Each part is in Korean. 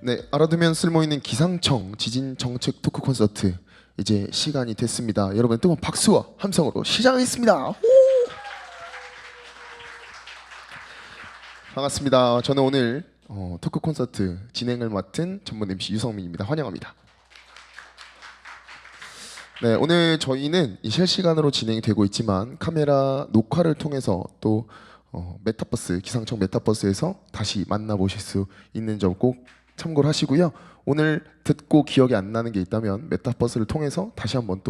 네, 알아두면 쓸모있는 기상청 지진 정책 토크 콘서트 이제 시간이 됐습니다. 여러분 뜨거운 박수와 함성으로 시작하겠습니다. 반갑습니다. 저는 오늘 토크 콘서트 진행을 맡은 전문 MC 유성민입니다. 환영합니다. 네, 오늘 저희는 이 실시간으로 진행이 되고 있지만 카메라 녹화를 통해서 또 메타버스, 기상청 메타버스에서 다시 만나보실 수 있는 점 꼭 참고를 하시고요. 오늘 듣고 기억이 안 나는 게 있다면 메타버스를 통해서 다시 한번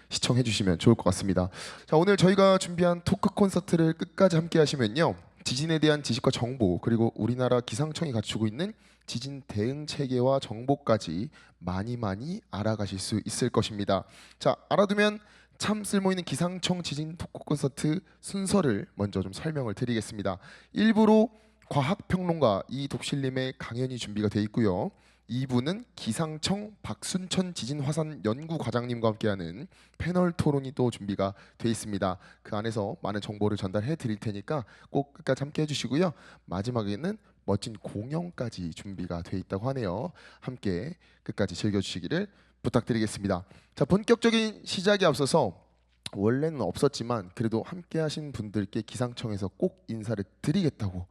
시청해 주시면 좋을 것 같습니다. 자, 오늘 저희가 준비한 토크 콘서트를 끝까지 함께 하시면요. 지진에 대한 지식과 정보, 그리고 우리나라 기상청이 갖추고 있는 지진 대응 체계와 정보까지 많이 알아가실 수 있을 것입니다. 자, 알아두면 참 쓸모있는 기상청 지진 토크 콘서트 순서를 먼저 좀 설명을 드리겠습니다. 1부로 과학평론가 이독실님의 강연이 준비가 되어 있고요. 2부는 기상청 박순천 지진화산연구과장님과 함께하는 패널 토론이 또 준비가 되어 있습니다. 그 안에서 많은 정보를 전달해 드릴 테니까 꼭 끝까지 함께 해주시고요. 마지막에는 멋진 공연까지 준비가 되어 있다고 하네요. 함께 끝까지 즐겨주시기를 부탁드리겠습니다. 자, 본격적인 시작에 앞서서 원래는 없었지만 그래도 함께 하신 분들께 기상청에서 꼭 인사를 드리겠다고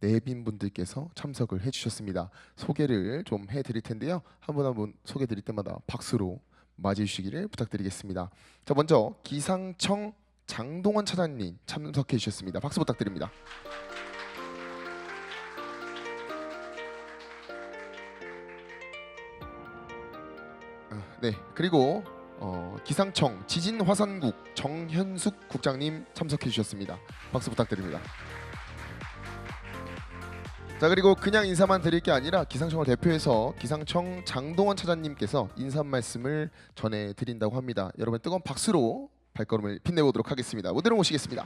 내빈 분들께서 참석을 해주셨습니다. 소개를 좀 해드릴 텐데요. 한 분 한 분 소개드릴 때마다 박수로 맞이해 주시기를 부탁드리겠습니다. 자, 먼저 기상청 장동원 차장님 참석해 주셨습니다. 박수 부탁드립니다. 네, 그리고 기상청 지진화산국 정현숙 국장님 참석해 주셨습니다. 박수 부탁드립니다. 자, 그리고 그냥 인사만 드릴 게 아니라 기상청을 대표해서 기상청 장동원 차장님께서 인사 말씀을 전해드린다고 합니다. 여러분 뜨거운 박수로 발걸음을 빛내보도록 하겠습니다. 무대로 모시겠습니다.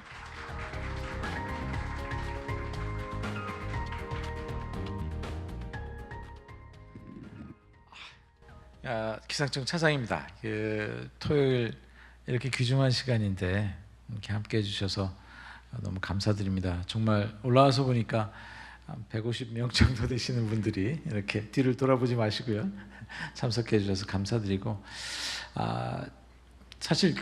기상청 차장입니다. 토요일 이렇게 귀중한 시간인데 이렇게 함께 해주셔서 너무 감사드립니다. 정말 올라와서 보니까 150명 정도 되시는 분들이 이렇게 뒤를 돌아보지 마시고요. 참석해 주셔서 감사드리고, 사실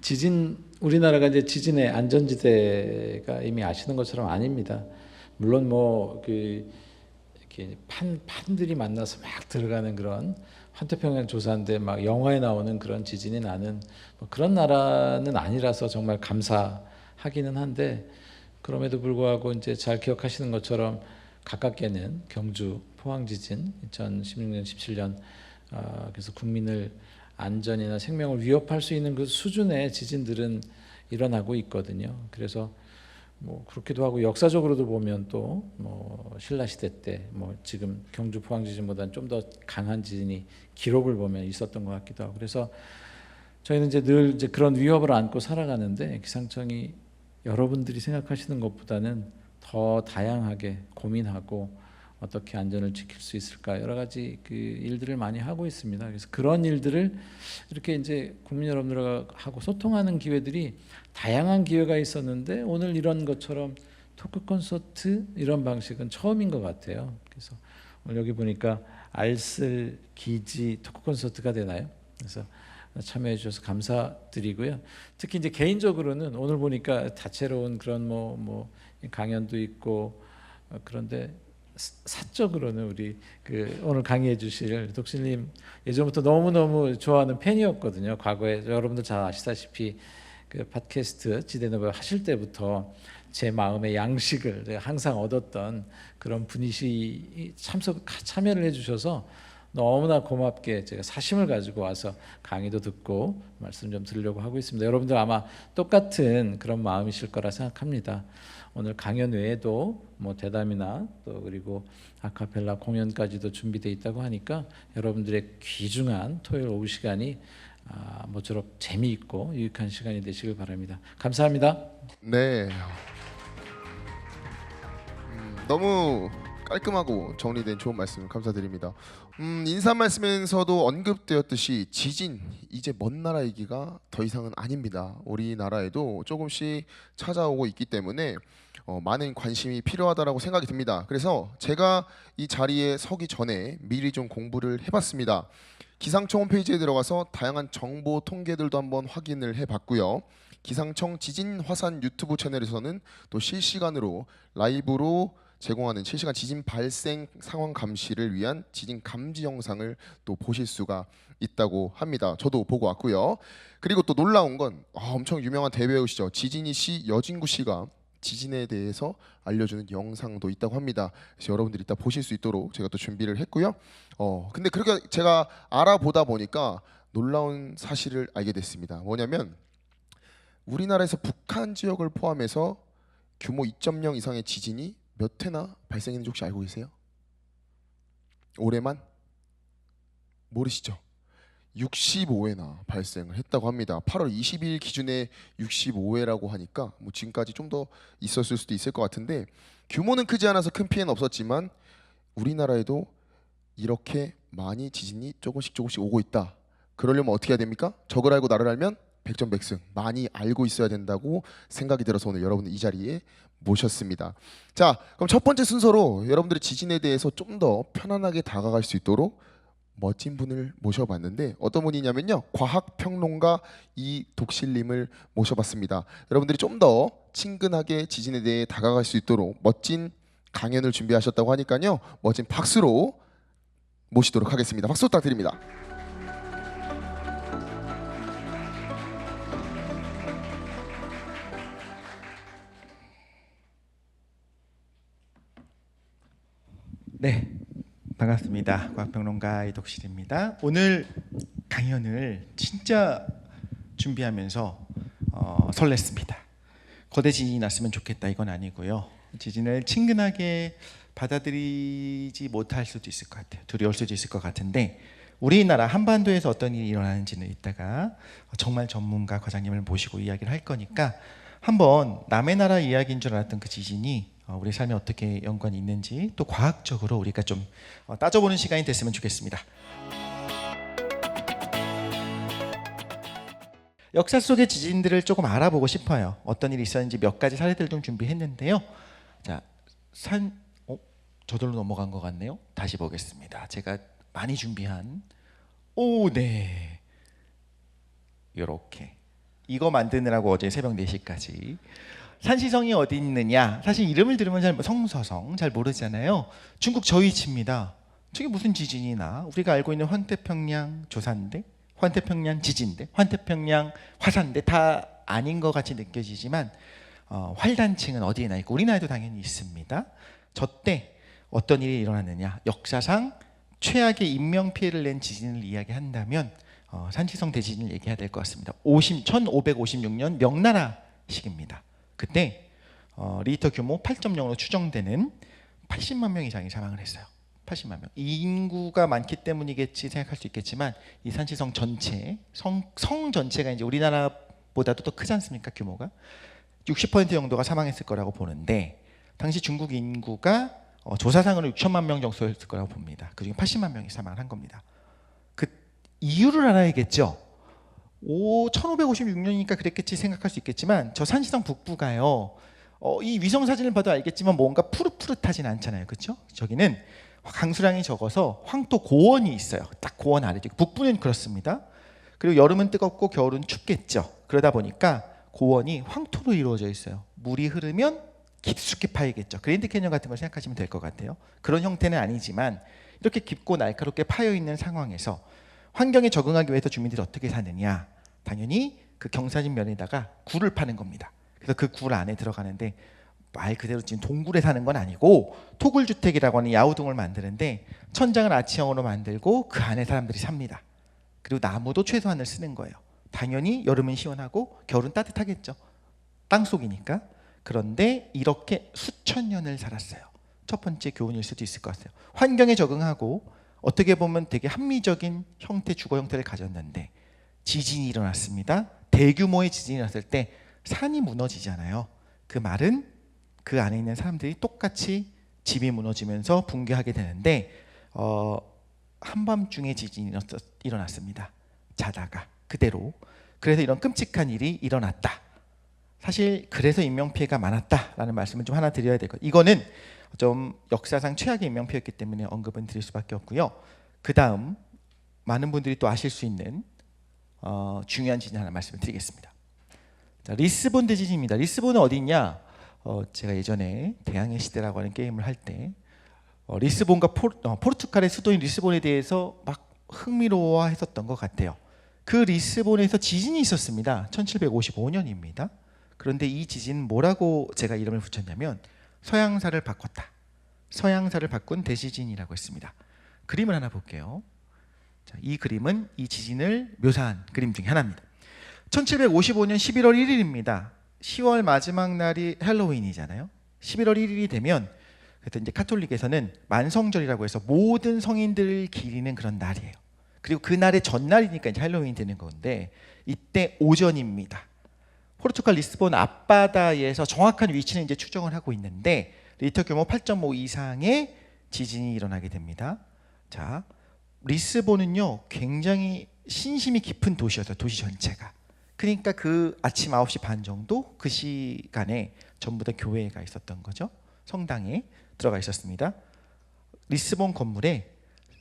지진, 우리나라가 이제 지진의 안전지대가 이미 아시는 것처럼 아닙니다. 물론 이렇게 판들이 만나서 막 들어가는 그런 환태평양 조사인데 막 영화에 나오는 그런 지진이 나는 그런 나라는 아니라서 정말 감사하기는 한데, 그럼에도 불구하고 이제 잘 기억하시는 것처럼 가깝게는 경주 포항 지진 2016년 17년 그래서 국민을 안전이나 생명을 위협할 수 있는 그 수준의 지진들은 일어나고 있거든요. 그래서 그렇기도 하고 역사적으로도 보면 또 신라 시대 때 지금 경주 포항 지진보다는 좀 더 강한 지진이 기록을 보면 있었던 것 같기도 하고, 그래서 저희는 이제 늘 이제 그런 위협을 안고 살아가는데 기상청이 여러분들이 생각하시는 것보다는 더 다양하게 고민하고 어떻게 안전을 지킬 수 있을까 여러 가지 일들을 많이 하고 있습니다. 그래서 그런 일들을 이렇게 이제 국민 여러분들하고 소통하는 기회들이 다양한 기회가 있었는데 오늘 이런 것처럼 토크 콘서트 이런 방식은 처음인 것 같아요. 그래서 오늘 여기 보니까 알쓸 기지 토크 콘서트가 되나요? 그래서 참여해 주셔서 감사드리고요. 특히 이제 개인적으로는 오늘 보니까 다채로운 그런 강연도 있고, 그런데 사적으로는 우리 오늘 강의해 주실 독실님 예전부터 너무너무 좋아하는 팬이었거든요. 과거에 여러분들 잘 아시다시피 팟캐스트 지대노벨 하실 때부터 제 마음의 양식을 항상 얻었던 그런 분이시 참여를 해주셔서 너무나 고맙게 제가 사심을 가지고 와서 강의도 듣고 말씀 좀 드리려고 하고 있습니다. 여러분들 아마 똑같은 그런 마음이실 거라 생각합니다. 오늘 강연 외에도 대담이나 또 그리고 아카펠라 공연까지도 준비되어 있다고 하니까 여러분들의 귀중한 토요일 오후 시간이 모쪼록 재미있고 유익한 시간이 되시길 바랍니다. 감사합니다. 네, 너무 깔끔하고 정리된 좋은 말씀 감사드립니다. 인사 말씀에서도 언급되었듯이 지진 이제 먼 나라 얘기가 더 이상은 아닙니다. 우리나라에도 조금씩 찾아오고 있기 때문에 많은 관심이 필요하다라고 생각이 듭니다. 그래서 제가 이 자리에 서기 전에 미리 좀 공부를 해봤습니다. 기상청 홈페이지에 들어가서 다양한 정보 통계들도 한번 확인을 해봤고요. 기상청 지진 화산 유튜브 채널에서는 또 실시간으로 라이브로 제공하는 실시간 지진 발생 상황 감시를 위한 지진 감지 영상을 또 보실 수가 있다고 합니다. 저도 보고 왔고요. 그리고 또 놀라운 건 엄청 유명한 대배우시죠. 지진이 씨 여진구 씨가 지진에 대해서 알려주는 영상도 있다고 합니다. 그래서 여러분들이 이따 보실 수 있도록 제가 또 준비를 했고요. 근데 그렇게 제가 알아보다 보니까 놀라운 사실을 알게 됐습니다. 뭐냐면 우리나라에서 북한 지역을 포함해서 규모 2.0 이상의 지진이 몇 회나 발생했는지 혹시 알고 계세요? 올해만? 모르시죠? 65회나 발생을 했다고 합니다. 8월 20일 기준에 65회라고 하니까 뭐 지금까지 좀 더 있었을 수도 있을 것 같은데 규모는 크지 않아서 큰 피해는 없었지만 우리나라에도 이렇게 많이 지진이 조금씩 오고 있다. 그러려면 어떻게 해야 됩니까? 적을 알고 나를 알면 백전백승. 많이 알고 있어야 된다고 생각이 들어서 오늘 여러분들 이 자리에 모셨습니다. 자, 그럼 첫 번째 순서로 여러분들이 지진에 대해서 좀 더 편안하게 다가갈 수 있도록 멋진 분을 모셔봤는데 어떤 분이냐면요, 과학평론가 이독실님을 모셔봤습니다. 여러분들이 좀 더 친근하게 지진에 대해 다가갈 수 있도록 멋진 강연을 준비하셨다고 하니까요, 멋진 박수로 모시도록 하겠습니다. 박수 부탁드립니다. 네, 반갑습니다. 과학평론가 이독실입니다. 오늘 강연을 진짜 준비하면서 설렜습니다. 거대 지진이 났으면 좋겠다 이건 아니고요. 지진을 친근하게 받아들이지 못할 수도 있을 것 같아요. 두려울 수도 있을 것 같은데 우리나라 한반도에서 어떤 일이 일어나는지는 이따가 정말 전문가 과장님을 모시고 이야기를 할 거니까 한번 남의 나라 이야기인 줄 알았던 그 지진이 우리 삶에 어떻게 연관이 있는지 또 과학적으로 우리가 좀 따져보는 시간이 됐으면 좋겠습니다. 역사 속의 지진들을 조금 알아보고 싶어요. 어떤 일이 있었는지 몇 가지 사례들 좀 준비했는데요. 자, 저절로 넘어간 것 같네요. 다시 보겠습니다. 제가 많이 준비한 네, 이렇게 이거 만드느라고 어제 새벽 4시까지. 산시성이 어디 있느냐? 사실 이름을 들으면 성서성 잘 모르잖아요. 중국 저위치입니다. 저게 무슨 지진이나 우리가 알고 있는 환태평양 조사인데, 환태평양 지진대, 환태평양 화산대 다 아닌 것 같이 느껴지지만 활단층은 어디에나 있고 우리나라에도 당연히 있습니다. 저때 어떤 일이 일어났느냐? 역사상 최악의 인명피해를 낸 지진을 이야기한다면 산시성 대지진을 얘기해야 될 것 같습니다. 1556년 명나라식입니다. 그때 리히터 규모 8.0으로 추정되는 80만 명 이상이 사망을 했어요. 80만 명. 이 인구가 많기 때문이겠지 생각할 수 있겠지만 이 산시성 전체, 성 전체가 이제 우리나라보다도 더 크지 않습니까? 규모가 60% 정도가 사망했을 거라고 보는데 당시 중국 인구가 조사상으로 6천만 명 정도였을 거라고 봅니다. 그중에 80만 명이 사망을 한 겁니다. 그 이유를 알아야겠죠. 1556년이니까 그랬겠지 생각할 수 있겠지만 저 산시성 북부가요. 이 위성 사진을 봐도 알겠지만 뭔가 푸릇푸릇하진 않잖아요. 그렇죠? 저기는 강수량이 적어서 황토 고원이 있어요. 딱 고원 아래쪽. 북부는 그렇습니다. 그리고 여름은 뜨겁고 겨울은 춥겠죠. 그러다 보니까 고원이 황토로 이루어져 있어요. 물이 흐르면 깊숙이 파이겠죠. 그랜드 캐니언 같은 걸 생각하시면 될 것 같아요. 그런 형태는 아니지만 이렇게 깊고 날카롭게 파여 있는 상황에서 환경에 적응하기 위해서 주민들이 어떻게 사느냐? 당연히 그 경사진 면에다가 굴을 파는 겁니다. 그래서 그 굴 안에 들어가는데 말 그대로 지금 동굴에 사는 건 아니고 토굴주택이라고 하는 야우동을 만드는데 천장을 아치형으로 만들고 그 안에 사람들이 삽니다. 그리고 나무도 최소한을 쓰는 거예요. 당연히 여름은 시원하고 겨울은 따뜻하겠죠. 땅속이니까. 그런데 이렇게 수천 년을 살았어요. 첫 번째 교훈일 수도 있을 것 같아요. 환경에 적응하고 어떻게 보면 되게 합리적인 형태, 주거 형태를 가졌는데 지진이 일어났습니다. 대규모의 지진이 일어났을 때 산이 무너지잖아요. 그 말은 그 안에 있는 사람들이 똑같이 집이 무너지면서 붕괴하게 되는데 한밤중에 지진이 일어났습니다. 자다가 그대로. 그래서 이런 끔찍한 일이 일어났다. 사실 그래서 인명피해가 많았다라는 말씀을 좀 하나 드려야 될 것. 이거는 좀 역사상 최악의 인명피해였기 때문에 언급은 드릴 수밖에 없고요. 그 다음 많은 분들이 또 아실 수 있는 중요한 지진 하나 말씀을 드리겠습니다. 자, 리스본 대지진입니다. 리스본은 어디 있냐? 제가 예전에 대항해 시대라고 하는 게임을 할 때 리스본과 포르투갈의 수도인 리스본에 대해서 막 흥미로워했었던 것 같아요. 그 리스본에서 지진이 있었습니다. 1755년입니다. 그런데 이 지진은 뭐라고 제가 이름을 붙였냐면 서양사를 바꿨다. 서양사를 바꾼 대지진이라고 했습니다. 그림을 하나 볼게요. 자, 이 그림은 이 지진을 묘사한 그림 중에 하나입니다. 1755년 11월 1일입니다. 10월 마지막 날이 헬로윈이잖아요. 11월 1일이 되면 그래서 이제 카톨릭에서는 만성절이라고 해서 모든 성인들을 기리는 그런 날이에요. 그리고 그 날의 전날이니까 이제 할로윈이 되는 건데 이때 오전입니다. 포르투갈 리스본 앞바다에서 정확한 위치는 이제 추정을 하고 있는데 리터 규모 8.5 이상의 지진이 일어나게 됩니다. 자, 리스본은요 굉장히 신심이 깊은 도시였어요. 도시 전체가. 그러니까 그 아침 9시 반 정도 그 시간에 전부 다 교회가 있었던 거죠. 성당에 들어가 있었습니다. 리스본 건물에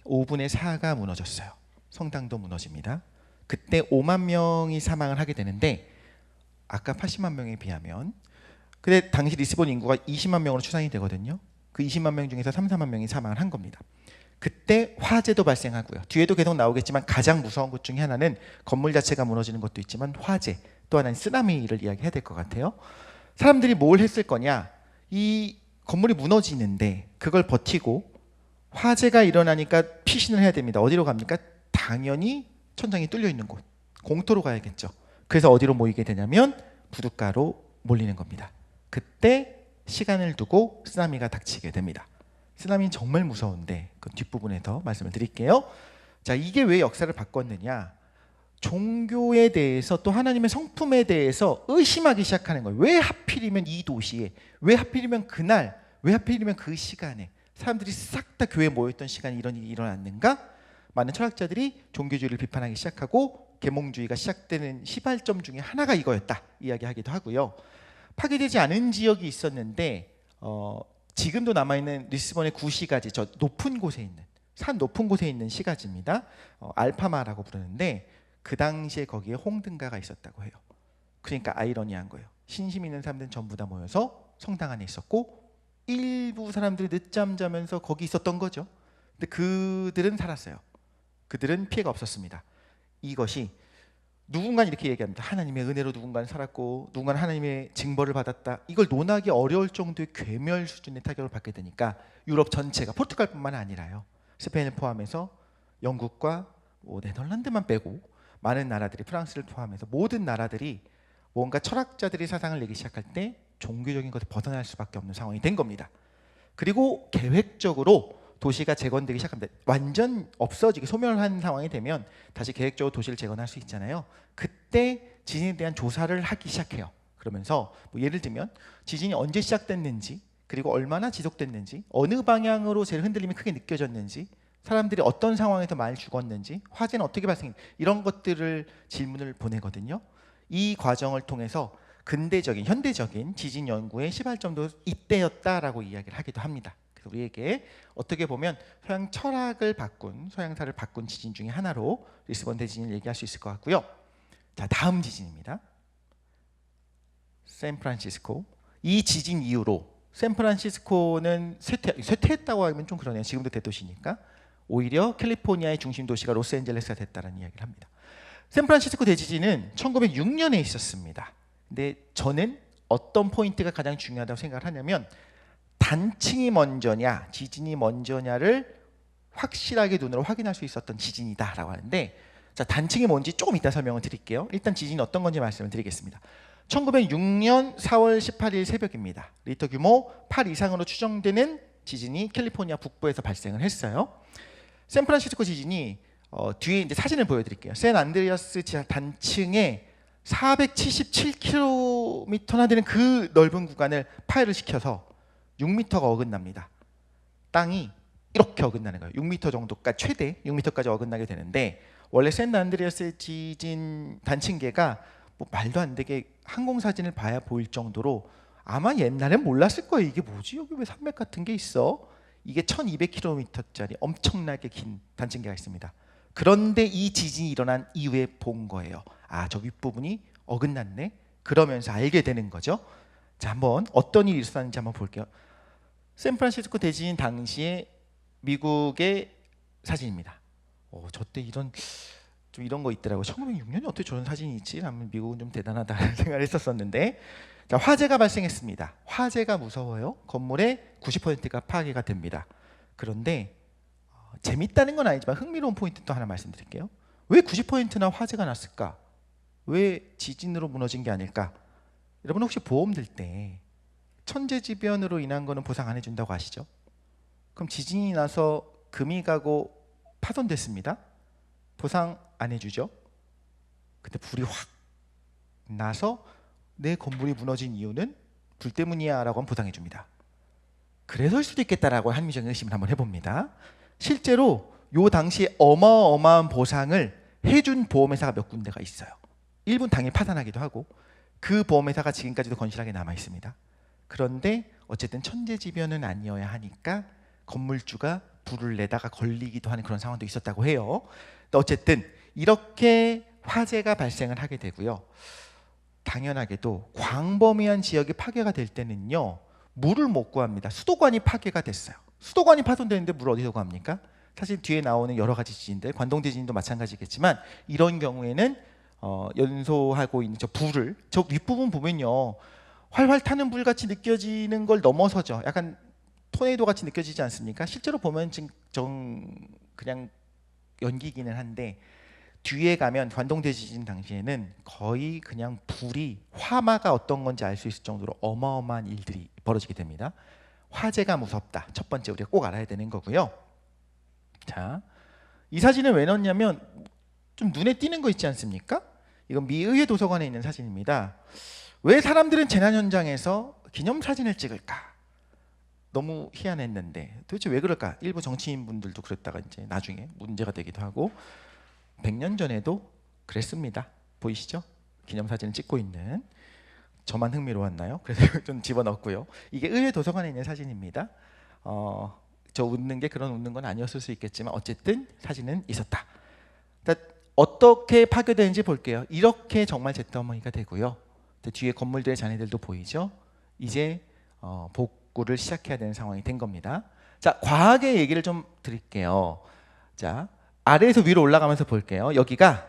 5분의 4가 무너졌어요. 성당도 무너집니다. 그때 5만 명이 사망을 하게 되는데 아까 80만 명에 비하면 근데 당시 리스본 인구가 20만 명으로 추산이 되거든요. 그 20만 명 중에서 3, 4만 명이 사망을 한 겁니다. 그때 화재도 발생하고요. 뒤에도 계속 나오겠지만 가장 무서운 것 중에 하나는 건물 자체가 무너지는 것도 있지만 화재, 또 하나는 쓰나미를 이야기해야 될 것 같아요. 사람들이 뭘 했을 거냐? 이 건물이 무너지는데 그걸 버티고 화재가 일어나니까 피신을 해야 됩니다. 어디로 갑니까? 당연히 천장이 뚫려 있는 곳, 공터로 가야겠죠. 그래서 어디로 모이게 되냐면 부둣가로 몰리는 겁니다. 그때 시간을 두고 쓰나미가 닥치게 됩니다. 쓰나미는 정말 무서운데 그 뒷부분에서 말씀을 드릴게요. 자, 이게 왜 역사를 바꿨느냐? 종교에 대해서 또 하나님의 성품에 대해서 의심하기 시작하는 거예요. 왜 하필이면 이 도시에, 왜 하필이면 그날, 왜 하필이면 그 시간에 사람들이 싹 다 교회에 모였던 시간에 이런 일이 일어났는가? 많은 철학자들이 종교주의를 비판하기 시작하고 계몽주의가 시작되는 시발점 중에 하나가 이거였다 이야기하기도 하고요. 파괴되지 않은 지역이 있었는데 지금도 남아있는 리스본의 구시가지, 저 높은 곳에 있는 산 높은 곳에 있는 시가지입니다. 알파마라고 부르는데 그 당시에 거기에 홍등가가 있었다고 해요. 그러니까 아이러니한 거예요. 신심 있는 사람들은 전부 다 모여서 성당 안에 있었고 일부 사람들이 늦잠 자면서 거기 있었던 거죠. 근데 그들은 살았어요. 그들은 피해가 없었습니다. 이것이 누군가는 이렇게 얘기합니다. 하나님의 은혜로 누군가는 살았고 누군가는 하나님의 징벌을 받았다. 이걸 논하기 어려울 정도의 괴멸 수준의 타격을 받게 되니까 유럽 전체가, 포르투갈뿐만 아니라요, 스페인을 포함해서 영국과 네덜란드만 빼고 많은 나라들이, 프랑스를 포함해서 모든 나라들이 뭔가 철학자들이 사상을 내기 시작할 때 종교적인 것을 벗어날 수밖에 없는 상황이 된 겁니다. 그리고 계획적으로 도시가 재건되기 시작합니다. 완전 없어지게 소멸한 상황이 되면 다시 계획적으로 도시를 재건할 수 있잖아요. 그때 지진에 대한 조사를 하기 시작해요. 그러면서 예를 들면 지진이 언제 시작됐는지, 그리고 얼마나 지속됐는지, 어느 방향으로 제일 흔들림이 크게 느껴졌는지, 사람들이 어떤 상황에서 많이 죽었는지, 화재는 어떻게 발생했는지, 이런 것들을 질문을 보내거든요. 이 과정을 통해서 근대적인, 현대적인 지진 연구의 시발점도 이때였다라고 이야기를 하기도 합니다. 그래서 우리에게 어떻게 보면 서양 철학을 바꾼, 서양사를 바꾼 지진 중에 하나로 리스본 대지진을 얘기할 수 있을 것 같고요. 자, 다음 지진입니다. 샌프란시스코. 이 지진 이후로 샌프란시스코는 쇠퇴했다고 하면 좀 그러네요. 지금도 대도시니까. 오히려 캘리포니아의 중심 도시가 로스앤젤레스가 됐다는 이야기를 합니다. 샌프란시스코 대지진은 1906년에 있었습니다. 근데 저는 어떤 포인트가 가장 중요하다고 생각을 하냐면 단층이 먼저냐 지진이 먼저냐를 확실하게 눈으로 확인할 수 있었던 지진이다라고 하는데, 자, 단층이 뭔지 조금 이따 설명을 드릴게요. 일단 지진이 어떤 건지 말씀을 드리겠습니다. 1906년 4월 18일 새벽입니다. 리터 규모 8 이상으로 추정되는 지진이 캘리포니아 북부에서 발생을 했어요. 샌프란시스코 지진이 뒤에 이제 사진을 보여드릴게요. 샌 안드레아스 단층에 477km나 되는 그 넓은 구간을 파열을 시켜서 6m가 어긋납니다. 땅이 이렇게 어긋나는 거예요. 6m 정도까지, 최대 6m까지 어긋나게 되는데, 원래 샌 안드레아스 지진 단층계가 말도 안 되게 항공 사진을 봐야 보일 정도로 아마 옛날엔 몰랐을 거예요. 이게 뭐지? 여기 왜 산맥 같은 게 있어? 이게 1200km짜리 엄청나게 긴 단층계가 있습니다. 그런데 이 지진이 일어난 이후에 본 거예요. 아, 저 윗부분이 어긋났네. 그러면서 알게 되는 거죠. 자, 한번 어떤 일이 있었는지 한번 볼게요. 샌프란시스코 대지진 당시에 미국의 사진입니다. 저때 이런 거 있더라고요. 1906년에 어떻게 저런 사진이 있지? 라면 미국은 좀 대단하다는 생각을 했었었는데, 자, 화재가 발생했습니다. 화재가 무서워요. 건물의 90%가 파괴가 됩니다. 그런데 재밌다는 건 아니지만 흥미로운 포인트 또 하나 말씀드릴게요. 왜 90%나 화재가 났을까? 왜 지진으로 무너진 게 아닐까? 여러분 혹시 보험 들 때 천재지변으로 인한 거는 보상 안 해준다고 아시죠? 그럼 지진이 나서 금이 가고 파손됐습니다. 보상 안 해주죠? 근데 불이 확 나서 내 건물이 무너진 이유는 불 때문이야 라고 하면 보상해 줍니다. 그래서일 수도 있겠다라고 합리적인 의심을 한번 해봅니다. 실제로 요 당시에 어마어마한 보상을 해준 보험회사가 몇 군데가 있어요. 일본 당일 파산하기도 하고 그 보험회사가 지금까지도 건실하게 남아 있습니다. 그런데 어쨌든 천재지변은 아니어야 하니까 건물주가 불을 내다가 걸리기도 하는 그런 상황도 있었다고 해요. 어쨌든 이렇게 화재가 발생을 하게 되고요. 당연하게도 광범위한 지역이 파괴가 될 때는요, 물을 못 구합니다. 수도관이 파괴가 됐어요. 수도관이 파손되는데 물 어디서 구합니까? 사실 뒤에 나오는 여러 가지 지진들, 관동 지진도 마찬가지겠지만 이런 경우에는 연소하고 있는 저 불을, 저 윗부분 보면요, 활활 타는 불 같이 느껴지는 걸 넘어서죠. 약간 토네이도 같이 느껴지지 않습니까? 실제로 보면 지금 그냥 연기기는 한데, 뒤에 가면 관동 대지진 당시에는 거의 그냥 불이 화마가 어떤 건지 알 수 있을 정도로 어마어마한 일들이 벌어지게 됩니다. 화재가 무섭다. 첫 번째 우리가 꼭 알아야 되는 거고요. 자, 이 사진을 왜 넣었냐면 좀 눈에 띄는 거 있지 않습니까? 이건 미 의회 도서관에 있는 사진입니다. 왜 사람들은 재난 현장에서 기념사진을 찍을까? 너무 희한했는데 도대체 왜 그럴까? 일부 정치인분들도 그랬다가 이제 나중에 문제가 되기도 하고 100년 전에도 그랬습니다. 보이시죠? 기념사진을 찍고 있는. 저만 흥미로웠나요? 그래서 좀 집어넣었고요. 이게 의회 도서관에 있는 사진입니다. 저 웃는 게 그런 웃는 건 아니었을 수 있겠지만 어쨌든 사진은 있었다. 어떻게 파괴되는지 볼게요. 이렇게 정말 잿더미가 되고요. 뒤에 건물들의 잔해들도 보이죠? 이제 복구를 시작해야 되는 상황이 된 겁니다. 자, 과학의 얘기를 좀 드릴게요. 자, 아래에서 위로 올라가면서 볼게요. 여기가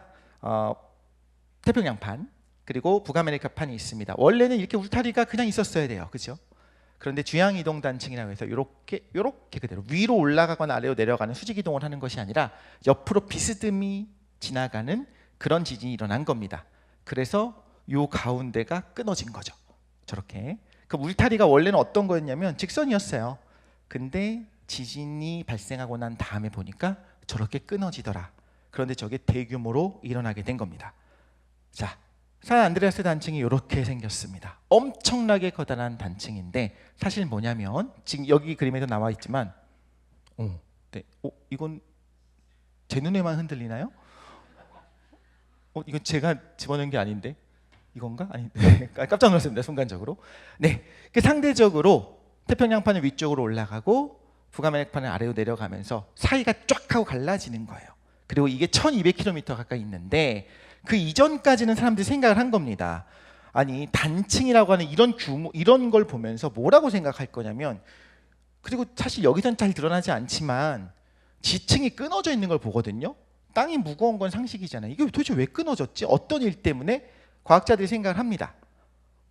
태평양판 그리고 북아메리카판이 있습니다. 원래는 이렇게 울타리가 그냥 있었어야 돼요. 그죠? 그런데 주양이동 단층이라고 해서 이렇게 그대로 위로 올라가거나 아래로 내려가는 수직 이동을 하는 것이 아니라 옆으로 비스듬히 지나가는 그런 지진이 일어난 겁니다. 그래서 요 가운데가 끊어진 거죠. 저렇게. 그 울타리가 원래는 어떤 거였냐면 직선이었어요. 근데 지진이 발생하고 난 다음에 보니까 저렇게 끊어지더라. 그런데 저게 대규모로 일어나게 된 겁니다. 자, 산 안드레아스 단층이 이렇게 생겼습니다. 엄청나게 커다란 단층인데 사실 뭐냐면 지금 여기 그림에도 나와 있지만 네. 이건 제 눈에만 흔들리나요? 이건 제가 집어넣은 게 아닌데 이건가? 아니, 깜짝 놀랐습니다. 순간적으로. 네, 상대적으로 태평양판은 위쪽으로 올라가고 북아메리카판은 아래로 내려가면서 사이가 쫙 하고 갈라지는 거예요. 그리고 이게 1200km 가까이 있는데 그 이전까지는 사람들이 생각을 한 겁니다. 아니, 단층이라고 하는 이런 규모, 이런 걸 보면서 뭐라고 생각할 거냐면, 그리고 사실 여기선 잘 드러나지 않지만 지층이 끊어져 있는 걸 보거든요. 땅이 무거운 건 상식이잖아요. 이게 도대체 왜 끊어졌지? 어떤 일 때문에? 과학자들이 생각을 합니다.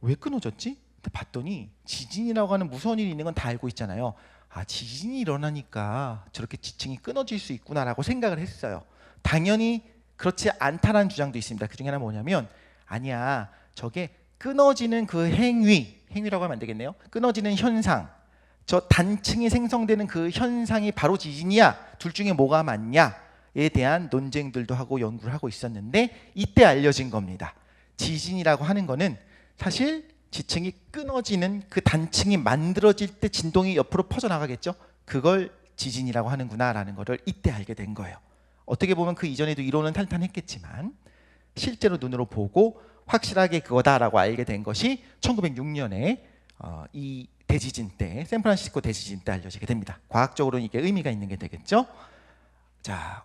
왜 끊어졌지? 근데 봤더니 지진이라고 하는 무서운 일이 있는 건 다 알고 있잖아요. 아, 지진이 일어나니까 저렇게 지층이 끊어질 수 있구나라고 생각을 했어요. 당연히 그렇지 않다라는 주장도 있습니다. 그 중에 하나 뭐냐면, 아니야, 저게 끊어지는 그 행위라고 하면 안 되겠네요. 끊어지는 현상, 저 단층이 생성되는 그 현상이 바로 지진이야. 둘 중에 뭐가 맞냐에 대한 논쟁들도 하고 연구를 하고 있었는데 이때 알려진 겁니다. 지진이라고 하는 거는 사실 지층이 끊어지는 그 단층이 만들어질 때 진동이 옆으로 퍼져나가겠죠. 그걸 지진이라고 하는구나라는 거를 이때 알게 된 거예요. 어떻게 보면 그 이전에도 이론은 탄탄했겠지만 실제로 눈으로 보고 확실하게 그거다라고 알게 된 것이 1906년에 이 대지진 때, 샌프란시스코 대지진 때 알려지게 됩니다. 과학적으로는 이게 의미가 있는 게 되겠죠. 자,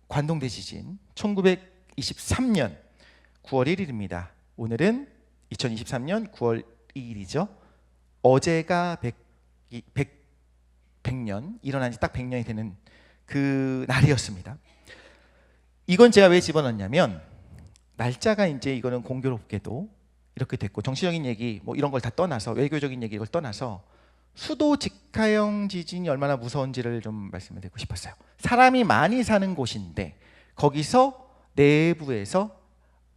관동 대지진 1923년 9월 1일입니다. 오늘은 2023년 9월 2일이죠. 어제가 100년, 일어난 지 딱 100년이 되는 그 날이었습니다. 이건 제가 왜 집어넣냐면 날짜가 이제 이거는 공교롭게도 이렇게 됐고 정치적인 얘기 뭐 이런 걸 다 떠나서 외교적인 얘기 이걸 떠나서 수도 직하형 지진이 얼마나 무서운지를 좀 말씀을 드리고 싶었어요. 사람이 많이 사는 곳인데 거기서 내부에서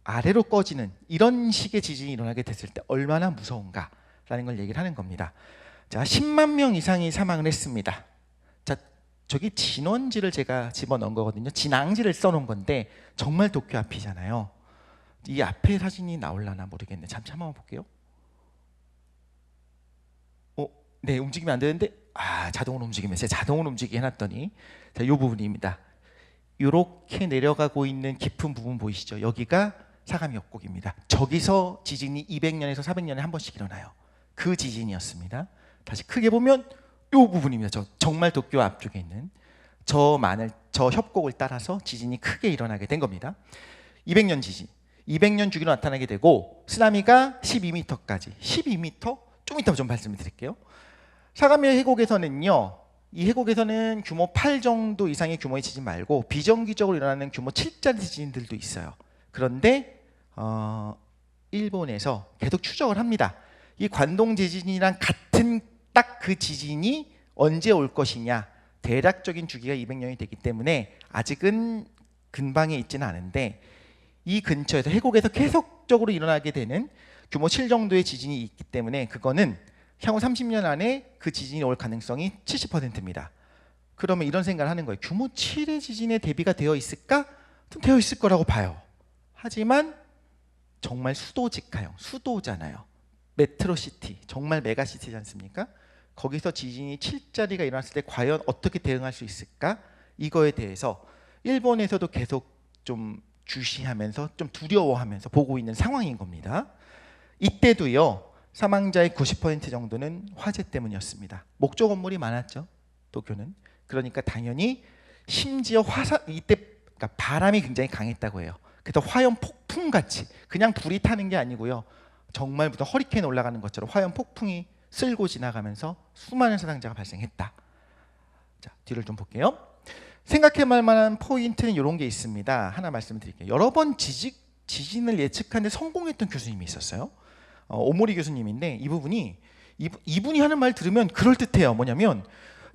아래로 꺼지는 이런 식의 지진이 일어나게 됐을 때 얼마나 무서운가라는 걸 얘기를 하는 겁니다. 자, 10만 명 이상이 사망을 했습니다. 자, 저기 진원지를 제가 집어넣은 거거든요. 진앙지를 써놓은 건데 정말 도쿄 앞이잖아요. 이 앞에 사진이 나올라나 모르겠네. 잠시 한번 볼게요. 네, 움직이면 안 되는데 자동으로 움직이면 제가 자동으로 움직이게 해놨더니 자, 이 부분입니다. 이렇게 내려가고 있는 깊은 부분 보이시죠? 여기가 사가미 협곡입니다. 저기서 지진이 200년에서 400년에 한 번씩 일어나요. 그 지진이었습니다. 다시 크게 보면 이 부분입니다. 저 정말 도쿄 앞쪽에 있는 저 협곡을 따라서 지진이 크게 일어나게 된 겁니다. 200년 지진, 200년 주기로 나타나게 되고 쓰나미가 12m까지, 12m? 좀 이따 좀 말씀을 드릴게요. 사가미 해곡에서는요, 이 해곡에서는 규모 8 정도 이상의 규모의 지진 말고 비정기적으로 일어나는 규모 7짜리 지진들도 있어요. 그런데 일본에서 계속 추적을 합니다. 이 관동 지진이랑 같은 딱 그 지진이 언제 올 것이냐, 대략적인 주기가 200년이 되기 때문에 아직은 근방에 있지는 않은데 이 근처에서 해곡에서 계속적으로 일어나게 되는 규모 7 정도의 지진이 있기 때문에 그거는 향후 30년 안에 그 지진이 올 가능성이 70%입니다. 그러면 이런 생각을 하는 거예요. 규모 7의 지진에 대비가 되어 있을까? 좀 되어 있을 거라고 봐요. 하지만 정말 수도 직하형, 수도잖아요. 메트로시티, 정말 메가시티지 않습니까? 거기서 지진이 7짜리가 일어났을 때 과연 어떻게 대응할 수 있을까? 이거에 대해서 일본에서도 계속 좀 주시하면서 좀 두려워하면서 보고 있는 상황인 겁니다. 이때도요. 사망자의 90% 정도는 화재 때문이었습니다. 목조 건물이 많았죠. 도쿄는. 그러니까 당연히 심지어 이때 그러니까 바람이 굉장히 강했다고 해요. 그래서 화염 폭풍같이 그냥 불이 타는 게 아니고요. 정말 무슨 허리케인 올라가는 것처럼 화염 폭풍이 쓸고 지나가면서 수많은 사상자가 발생했다. 자, 뒤를 좀 볼게요. 생각해볼 만한 포인트는 이런 게 있습니다. 하나 말씀드릴게요. 여러 번 지진을 예측하는데 성공했던 교수님이 있었어요. 오모리 교수님인데 이분이 하는 말 들으면 그럴듯해요. 뭐냐면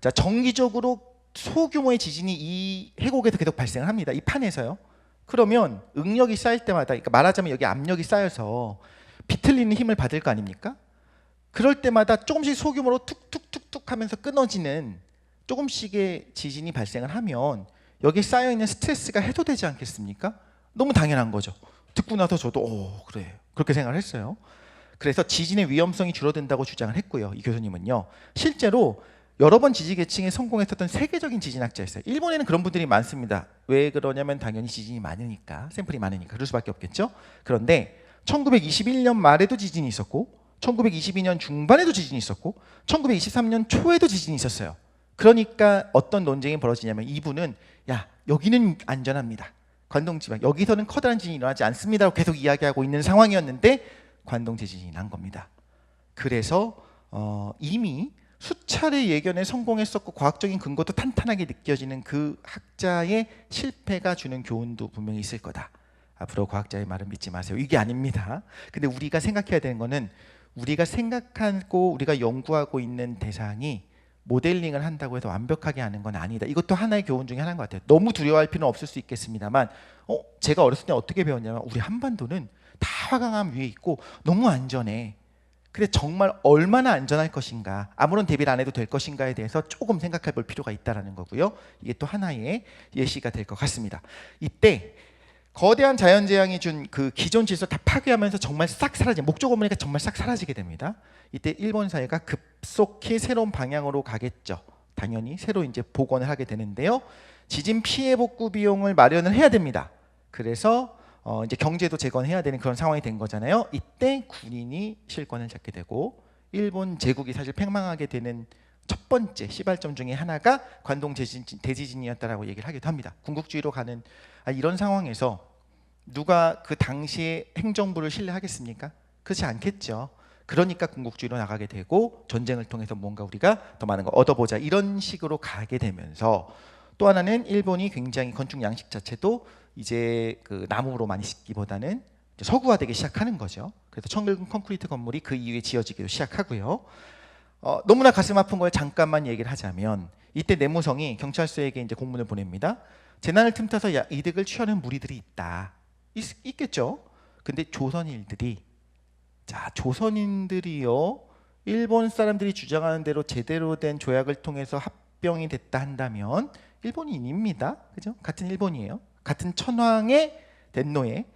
자, 정기적으로 소규모의 지진이 이 해곡에서 계속 발생을 합니다. 이 판에서요. 그러면 응력이 쌓일 때마다, 그러니까 말하자면 여기 압력이 쌓여서 비틀리는 힘을 받을 거 아닙니까? 그럴 때마다 조금씩 소규모로 툭툭툭툭 하면서 끊어지는 조금씩의 지진이 발생을 하면 여기 쌓여있는 스트레스가 해소되지 않겠습니까? 너무 당연한 거죠. 듣고 나서 저도 그래 그렇게 생각을 했어요. 그래서 지진의 위험성이 줄어든다고 주장을 했고요. 이 교수님은요. 실제로 여러 번 지진 계층에 성공했었던 세계적인 지진학자였어요. 일본에는 그런 분들이 많습니다. 왜 그러냐면 당연히 지진이 많으니까, 샘플이 많으니까 그럴 수밖에 없겠죠. 그런데 1921년 말에도 지진이 있었고 1922년 중반에도 지진이 있었고 1923년 초에도 지진이 있었어요. 그러니까 어떤 논쟁이 벌어지냐면 이분은 야, 여기는 안전합니다. 관동지방 여기서는 커다란 지진이 일어나지 않습니다라고 계속 이야기하고 있는 상황이었는데 관동 지진이 난 겁니다. 그래서 이미 수차례 예견에 성공했었고 과학적인 근거도 탄탄하게 느껴지는 그 학자의 실패가 주는 교훈도 분명히 있을 거다. 앞으로 과학자의 말은 믿지 마세요. 이게 아닙니다. 근데 우리가 생각해야 되는 거는 우리가 생각하고 우리가 연구하고 있는 대상이 모델링을 한다고 해서 완벽하게 하는 건 아니다. 이것도 하나의 교훈 중에 하나인 것 같아요. 너무 두려워할 필요는 없을 수 있겠습니다만 제가 어렸을 때 어떻게 배웠냐면 우리 한반도는 다 화강암 위에 있고 너무 안전해. 근데 정말 얼마나 안전할 것인가, 아무런 대비를 안 해도 될 것인가에 대해서 조금 생각해 볼 필요가 있다는 거고요. 이게 또 하나의 예시가 될 것 같습니다. 이때 거대한 자연재앙이 준 그 기존 질서 다 파괴하면서 정말 싹 사라진, 목조 건물이니까 정말 싹 사라지게 됩니다. 이때 일본 사회가 급속히 새로운 방향으로 가겠죠. 당연히 새로 이제 복원을 하게 되는데요. 지진 피해 복구 비용을 마련을 해야 됩니다. 그래서 이제 경제도 재건해야 되는 그런 상황이 된 거잖아요. 이때 군인이 실권을 잡게 되고 일본 제국이 사실 팽망하게 되는 첫 번째 시발점 중에 하나가 관동 대지진이었다라고 얘기를 하기도 합니다. 군국주의로 가는 이런 상황에서 누가 그 당시에 행정부를 신뢰하겠습니까? 그렇지 않겠죠. 그러니까 군국주의로 나가게 되고 전쟁을 통해서 뭔가 우리가 더 많은 거 얻어보자 이런 식으로 가게 되면서 또 하나는 일본이 굉장히 건축 양식 자체도 이제 그 나무로 많이 짓기보다는 서구화되기 시작하는 거죠. 그래서 청긁은 콘크리트 건물이 그 이후에 지어지기도 시작하고요. 너무나 가슴 아픈 걸 잠깐만 얘기를 하자면 이때 내무성이 경찰서에게 이제 공문을 보냅니다. 재난을 틈타서 이득을 취하는 무리들이 있다. 있겠죠. 근데 조선인들이 조선인들이요 일본 사람들이 주장하는 대로 제대로 된 조약을 통해서 합병이 됐다 한다면 일본인입니다. 그죠? 같은 일본이에요. 같은 천황의 덴노의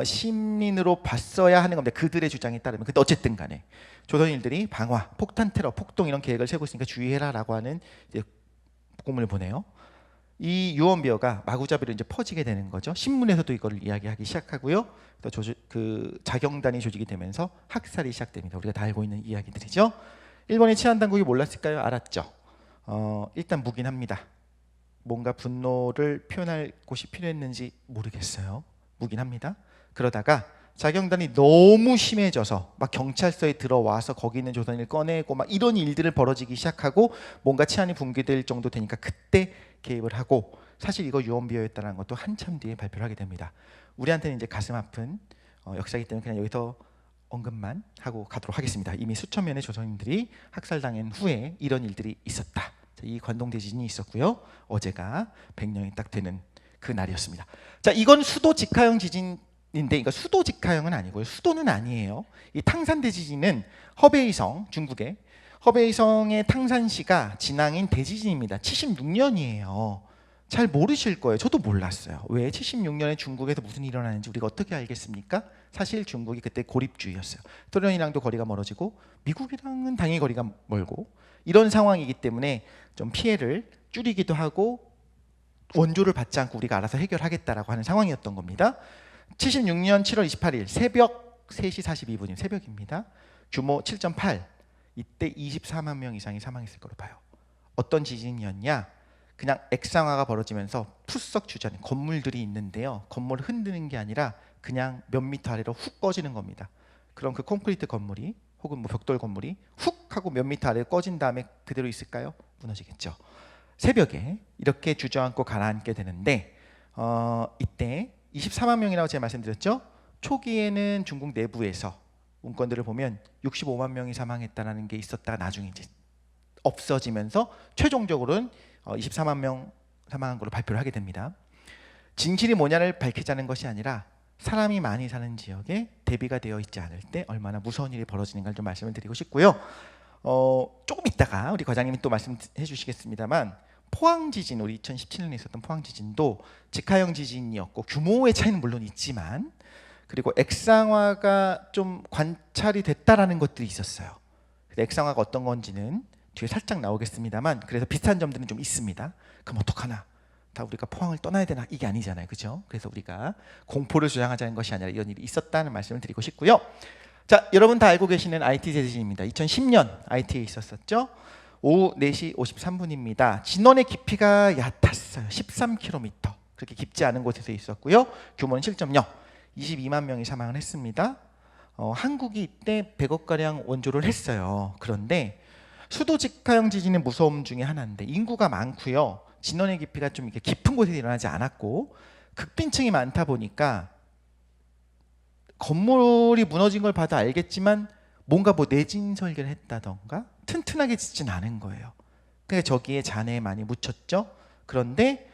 시민으로 봤어야 하는 겁니다. 그들의 주장에 따르면. 근데 어쨌든 간에 조선인들이 방화, 폭탄 테러, 폭동 이런 계획을 세우고 있으니까 주의해라라고 하는 이제 공문을 보내요. 이 유언비어가 마구잡이로 이제 퍼지게 되는 거죠. 신문에서도 이걸 이야기하기 시작하고요. 또 그 자경단이 조직이 되면서 학살이 시작됩니다. 우리가 다 알고 있는 이야기들이죠. 일본의 치안 당국이 몰랐을까요? 알았죠. 일단 묵인합니다. 뭔가 분노를 표현할 곳이 필요했는지 모르겠어요. 묵인합니다. 그러다가 자경단이 너무 심해져서 막 경찰서에 들어와서 거기 있는 조선인을 꺼내고 막 이런 일들을 벌어지기 시작하고 뭔가 치안이 붕괴될 정도 되니까 그때 개입을 하고 사실 이거 유언비어였다는 것도 한참 뒤에 발표를 하게 됩니다. 우리한테는 이제 가슴 아픈 역사이기 때문에 그냥 여기서 언급만 하고 가도록 하겠습니다. 이미 수천 명의 조선인들이 학살당한 후에 이런 일들이 있었다. 이 관동 대지진이 있었고요. 어제가 100년이 딱 되는 그 날이었습니다. 자, 이건 수도 직하형 지진인데 이거 수도 직하형은 아니고요. 수도는 아니에요. 이 탕산 대지진은 허베이성 중국의 허베이성의 탕산시가 진앙인 대지진입니다. 76년이에요. 잘 모르실 거예요. 저도 몰랐어요. 왜 76년에 중국에서 무슨 일이 일어나는지 우리가 어떻게 알겠습니까? 사실 중국이 그때 고립주의였어요. 소련이랑도 거리가 멀어지고 미국이랑은 당연히 거리가 멀고 이런 상황이기 때문에 좀 피해를 줄이기도 하고 원조를 받지 않고 우리가 알아서 해결하겠다라고 하는 상황이었던 겁니다. 76년 7월 28일 새벽 3시 42분이면 새벽입니다. 규모 7.8. 이때 24만 명 이상이 사망했을 거로 봐요. 어떤 지진이었냐? 그냥 액상화가 벌어지면서 푸석 주저앉은 건물들이 있는데요. 건물을 흔드는 게 아니라 그냥 몇 미터 아래로 훅 꺼지는 겁니다. 그럼 그 콘크리트 건물이 혹은 뭐 벽돌 건물이 훅 하고 몇 미터 아래로 꺼진 다음에 그대로 있을까요? 무너지겠죠. 새벽에 이렇게 주저앉고 가라앉게 되는데 이때 24만 명이라고 제가 말씀드렸죠. 초기에는 중국 내부에서 문건들을 보면 65만 명이 사망했다는 게 있었다가 나중에 이제 없어지면서 최종적으로는 24만 명 사망한 걸로 발표를 하게 됩니다. 진실이 뭐냐를 밝히자는 것이 아니라 사람이 많이 사는 지역에 대비가 되어 있지 않을 때 얼마나 무서운 일이 벌어지는가를 좀 말씀을 드리고 싶고요. 조금 있다가 우리 과장님이 또 말씀해 주시겠습니다만 포항 지진, 우리 2017년에 있었던 포항 지진도 직하형 지진이었고 규모의 차이는 물론 있지만 그리고 액상화가 좀 관찰이 됐다라는 것들이 있었어요. 액상화가 어떤 건지는 뒤에 살짝 나오겠습니다만 그래서 비슷한 점들은 좀 있습니다. 그럼 어떡하나? 다 우리가 포항을 떠나야 되나? 이게 아니잖아요. 그죠? 그래서 우리가 공포를 조장하자는 것이 아니라 이런 일이 있었다는 말씀을 드리고 싶고요. 자, 여러분 다 알고 계시는 IT 대지진입니다. 2010년 IT에 있었었죠. 오후 4시 53분입니다. 진원의 깊이가 얕았어요. 13km. 그렇게 깊지 않은 곳에서 있었고요. 규모는 7.0. 22만 명이 사망을 했습니다. 한국이 이때 100억가량 원조를 했어요. 그런데 수도 직하형 지진의 무서움 중에 하나인데 인구가 많고요. 진원의 깊이가 좀 이렇게 깊은 곳에 일어나지 않았고 극빈층이 많다 보니까 건물이 무너진 걸 봐도 알겠지만 뭔가 뭐 내진 설계를 했다던가 튼튼하게 짓진 않은 거예요. 그러니까 저기에 잔해에 많이 묻혔죠. 그런데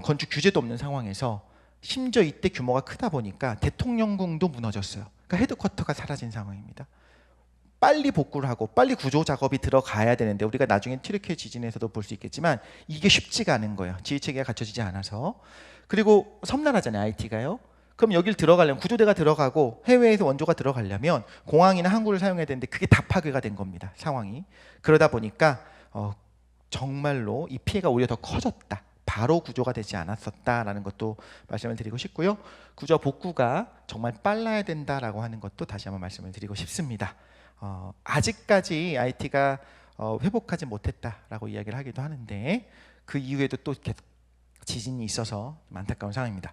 건축 규제도 없는 상황에서 심지어 이때 규모가 크다 보니까 대통령궁도 무너졌어요. 그러니까 헤드쿼터가 사라진 상황입니다. 빨리 복구를 하고 빨리 구조 작업이 들어가야 되는데 우리가 나중에 튀르키예 지진에서도 볼 수 있겠지만 이게 쉽지가 않은 거예요. 지휘체계가 갖춰지지 않아서. 그리고 섬나라잖아요. IT가요. 그럼 여길 들어가려면 구조대가 들어가고 해외에서 원조가 들어가려면 공항이나 항구를 사용해야 되는데 그게 다 파괴가 된 겁니다. 상황이. 그러다 보니까 정말로 이 피해가 오히려 더 커졌다. 바로 구조가 되지 않았었다라는 것도 말씀을 드리고 싶고요. 구조 복구가 정말 빨라야 된다라고 하는 것도 다시 한번 말씀을 드리고 싶습니다. 아직까지 IT가 회복하지 못했다라고 이야기를 하기도 하는데 그 이후에도 또 계속 지진이 있어서 좀 안타까운 상황입니다.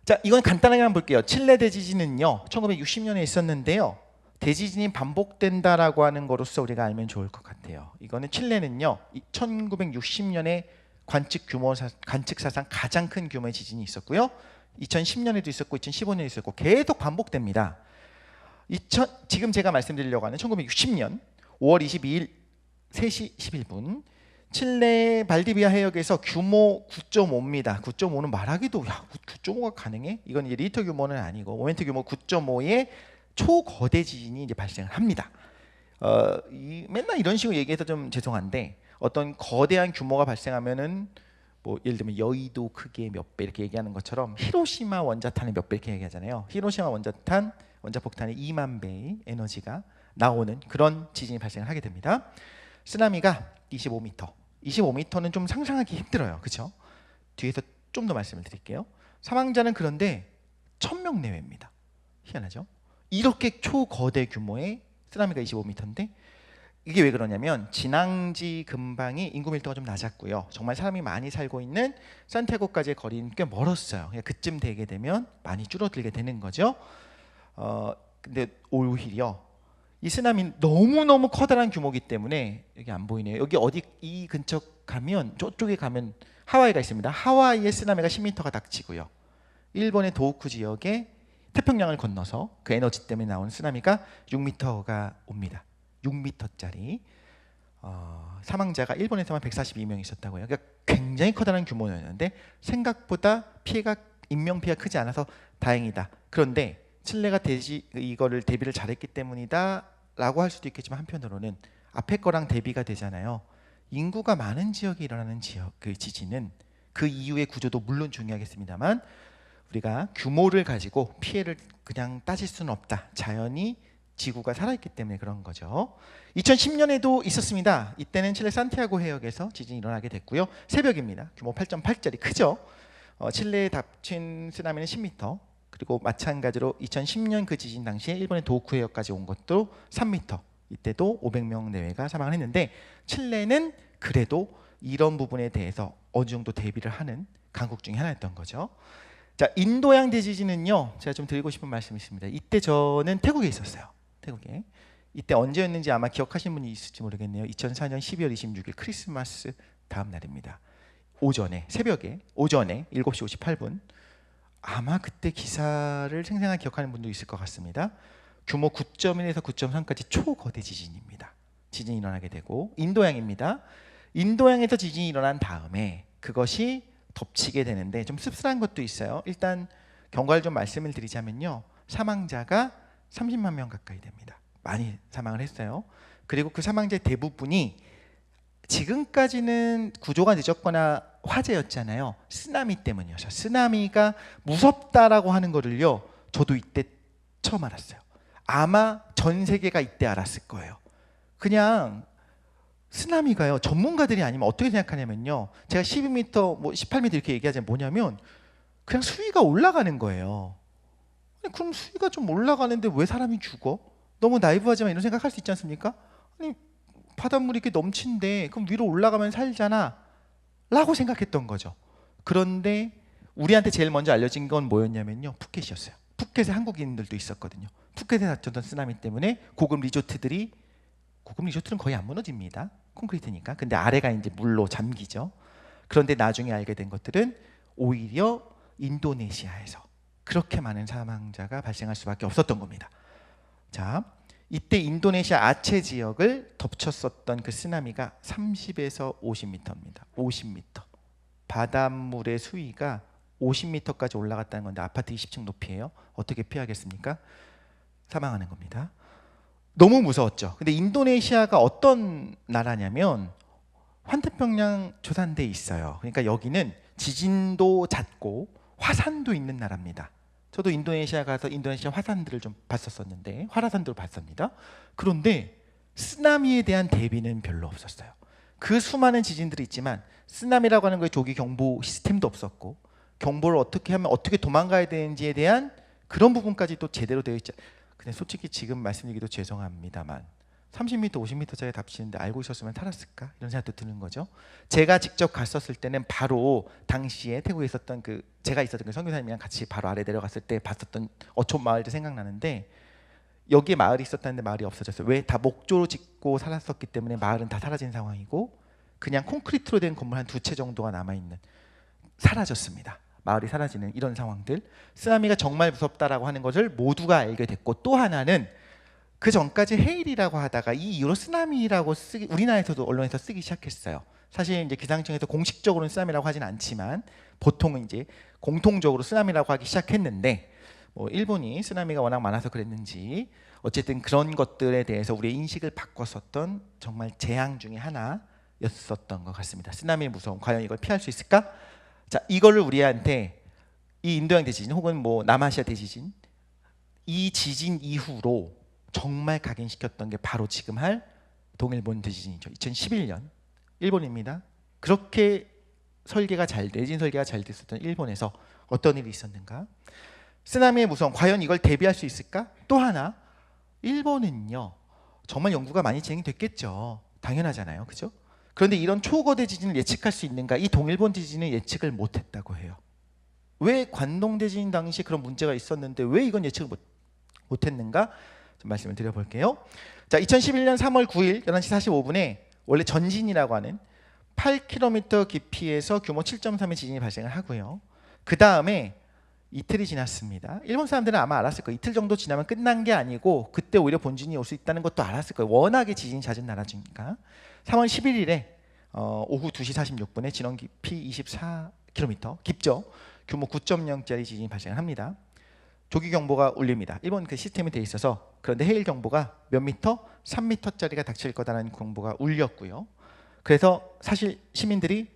자, 이건 간단하게만 볼게요. 칠레 대지진은요 1960년에 있었는데요. 대지진이 반복된다라고 하는 거로서 우리가 알면 좋을 것 같아요. 이거는 칠레는요 1960년에 관측 사상 가장 큰 규모의 지진이 있었고요. 2010년에도 있었고 2015년에 있었고 계속 반복됩니다. 지금 제가 말씀드리려고 하는 1960년 5월 22일 3시 11분 칠레 발디비아 해역에서 규모 9.5입니다. 9.5는 말하기도 9.5가 가능해? 이건 이제 리터 규모는 아니고 모멘트 규모 9.5의 초거대 지진이 이제 발생을 합니다. 맨날 이런 식으로 얘기해서 좀 죄송한데 어떤 거대한 규모가 발생하면은 뭐 예를 들면 여의도 크기의 몇 배 이렇게 얘기하는 것처럼 히로시마 원자탄의 몇 배 이렇게 얘기하잖아요. 히로시마 원자폭탄의 2만 배의 에너지가 나오는 그런 지진이 발생을 하게 됩니다. 쓰나미가 25m. 25m는 좀 상상하기 힘들어요. 그렇죠? 뒤에서 좀 더 말씀을 드릴게요. 사망자는 그런데 1000명 내외입니다. 희한하죠? 이렇게 초거대 규모의 쓰나미가 25m인데 이게 왜 그러냐면 진앙지 근방이 인구 밀도가 좀 낮았고요. 정말 사람이 많이 살고 있는 산티아고까지의 거리는 꽤 멀었어요. 그러니까 그쯤 되게 되면 많이 줄어들게 되는 거죠. 근데 오히려 이 쓰나미는 너무너무 커다란 규모이기 때문에 여기 안 보이네요. 여기 어디 이 근처 가면 저쪽에 가면 하와이가 있습니다. 하와이의 쓰나미가 10m가 닥치고요. 일본의 도호쿠 지역에 태평양을 건너서 그 에너지 때문에 나오는 쓰나미가 6m가 옵니다. 6m짜리 사망자가 일본에서만 142명 있었다고요. 그러니까 굉장히 커다란 규모였는데 생각보다 인명 피해가 크지 않아서 다행이다. 그런데 칠레가 이거를 대비를 잘했기 때문이다라고 할 수도 있겠지만 한편으로는 앞에 거랑 대비가 되잖아요. 인구가 많은 지역에 일어나는 그 지진은 그 이후의 구조도 물론 중요하겠습니다만 우리가 규모를 가지고 피해를 그냥 따질 수는 없다. 자연히 지구가 살아있기 때문에 그런 거죠. 2010년에도 있었습니다. 이때는 칠레 산티아고 해역에서 지진이 일어나게 됐고요. 새벽입니다. 규모 8.8짜리 크죠. 칠레에 닥친 쓰나미는 10m. 그리고 마찬가지로 2010년 그 지진 당시에 일본의 도호쿠 해역까지 온 것도 3m. 이때도 500명 내외가 사망을 했는데 칠레는 그래도 이런 부분에 대해서 어느 정도 대비를 하는 강국 중에 하나였던 거죠. 자, 인도양 대지진은요. 제가 좀 드리고 싶은 말씀이 있습니다. 이때 저는 태국에 있었어요. 태국에. 이때 언제였는지 아마 기억하시는 분이 있을지 모르겠네요. 2004년 12월 26일 크리스마스 다음 날입니다. 새벽에 오전에 7시 58분 아마 그때 기사를 생생하게 기억하는 분도 있을 것 같습니다. 규모 9.1에서 9.3까지 초거대 지진입니다. 지진이 일어나게 되고 인도양입니다. 인도양에서 지진이 일어난 다음에 그것이 덮치게 되는데 좀 씁쓸한 것도 있어요. 일단 경과를 좀 말씀을 드리자면요. 사망자가 30만 명 가까이 됩니다. 많이 사망을 했어요. 그리고 그 사망자의 대부분이 지금까지는 구조가 늦었거나 화재였잖아요. 쓰나미 때문이었어요. 쓰나미가 무섭다라고 하는 거를요. 저도 이때 처음 알았어요. 아마 전 세계가 이때 알았을 거예요. 그냥 쓰나미가요. 전문가들이 아니면 어떻게 생각하냐면요. 제가 12m, 뭐 18m 이렇게 얘기하자면 뭐냐면 그냥 수위가 올라가는 거예요. 아니, 그럼 수위가 좀 올라가는데 왜 사람이 죽어? 너무 나이브하지만 이런 생각할 수 있지 않습니까? 아니 바닷물이 이렇게 넘친데 그럼 위로 올라가면 살잖아 라고 생각했던 거죠. 그런데 우리한테 제일 먼저 알려진 건 뭐였냐면요. 푸켓이었어요. 푸켓에 한국인들도 있었거든요. 푸켓에 닥쳤던 쓰나미 때문에 고급 리조트는 거의 안 무너집니다. 콘크리트니까. 근데 아래가 이제 물로 잠기죠. 그런데 나중에 알게 된 것들은 오히려 인도네시아에서 그렇게 많은 사망자가 발생할 수밖에 없었던 겁니다. 자, 이때 인도네시아 아체 지역을 덮쳤었던 그 쓰나미가 30에서 50m입니다. 50m. 바닷물의 수위가 50m까지 올라갔다는 건데 아파트 20층 높이에요. 어떻게 피하겠습니까? 사망하는 겁니다. 너무 무서웠죠. 근데 인도네시아가 어떤 나라냐면 환태평양 조산대에 있어요. 그러니까 여기는 지진도 잦고 화산도 있는 나라입니다. 저도 인도네시아 가서 인도네시아 화산들을 좀 봤었었는데 활화산들을 봤습니다. 그런데 쓰나미에 대한 대비는 별로 없었어요. 그 수많은 지진들이 있지만 쓰나미라고 하는 거에 조기 경보 시스템도 없었고 경보를 어떻게 하면 어떻게 도망가야 되는지에 대한 그런 부분까지도 제대로 되어 있지. 근데 솔직히 지금 말씀드리기도 죄송합니다만 30m, 50m짜리 답치는데 알고 있었으면 살았을까? 이런 생각도 드는 거죠. 제가 직접 갔었을 때는 바로 당시에 태국에 있었던 제가 있었던 그 선교사님이랑 같이 바로 아래 내려갔을 때 봤었던 어촌 마을도 생각나는데 여기에 마을이 있었다는데 마을이 없어졌어요. 왜? 다 목조로 짓고 살았었기 때문에 마을은 다 사라진 상황이고 그냥 콘크리트로 된 건물 한 2채 정도가 남아있는, 사라졌습니다. 마을이 사라지는 이런 상황들. 쓰나미가 정말 무섭다라고 하는 것을 모두가 알게 됐고, 또 하나는 그 전까지 헤일이라고 하다가 이 이후로 쓰나미라고 우리나라에서도 언론에서 쓰기 시작했어요. 사실 이제 기상청에서 공식적으로는 쓰나미라고 하진 않지만 보통은 이제 공통적으로 쓰나미라고 하기 시작했는데, 뭐 일본이 쓰나미가 워낙 많아서 그랬는지 어쨌든 그런 것들에 대해서 우리의 인식을 바꿨었던 정말 재앙 중에 하나였었던 것 같습니다. 쓰나미의 무서움, 과연 이걸 피할 수 있을까? 자, 이거를 우리한테 이 인도양 대지진 혹은 뭐 남아시아 대지진, 이 지진 이후로 정말 각인시켰던 게 바로 지금 할 동일본 대지진이죠. 2011년 일본입니다. 그렇게 대지진 설계가 잘 됐었던 일본에서 어떤 일이 있었는가? 쓰나미의 무서움, 과연 이걸 대비할 수 있을까? 또 하나, 일본은요 정말 연구가 많이 진행됐겠죠. 당연하잖아요, 그죠? 그런데 이런 초거대 지진을 예측할 수 있는가? 이 동일본 지진은 예측을 못했다고 해요. 왜 관동 대지진 당시 그런 문제가 있었는데 왜 이건 예측을 못했는가? 좀 말씀을 드려볼게요. 자, 2011년 3월 9일 11시 45분에 원래 전진이라고 하는 8km 깊이에서 규모 7.3의 지진이 발생을 하고요. 그 다음에 이틀이 지났습니다. 일본 사람들은 아마 알았을 거예요. 이틀 정도 지나면 끝난 게 아니고 그때 오히려 본진이 올 수 있다는 것도 알았을 거예요. 워낙에 지진이 잦은 나라니까. 3월 11일에 오후 2시 46분에 진원 깊이 24km, 깊죠? 규모 9.0짜리 지진이 발생을 합니다. 조기 경보가 울립니다. 일본 그 시스템이 돼 있어서. 그런데 해일 경보가 몇 미터? 3미터짜리가 닥칠 거다라는 경보가 울렸고요. 그래서 사실 시민들이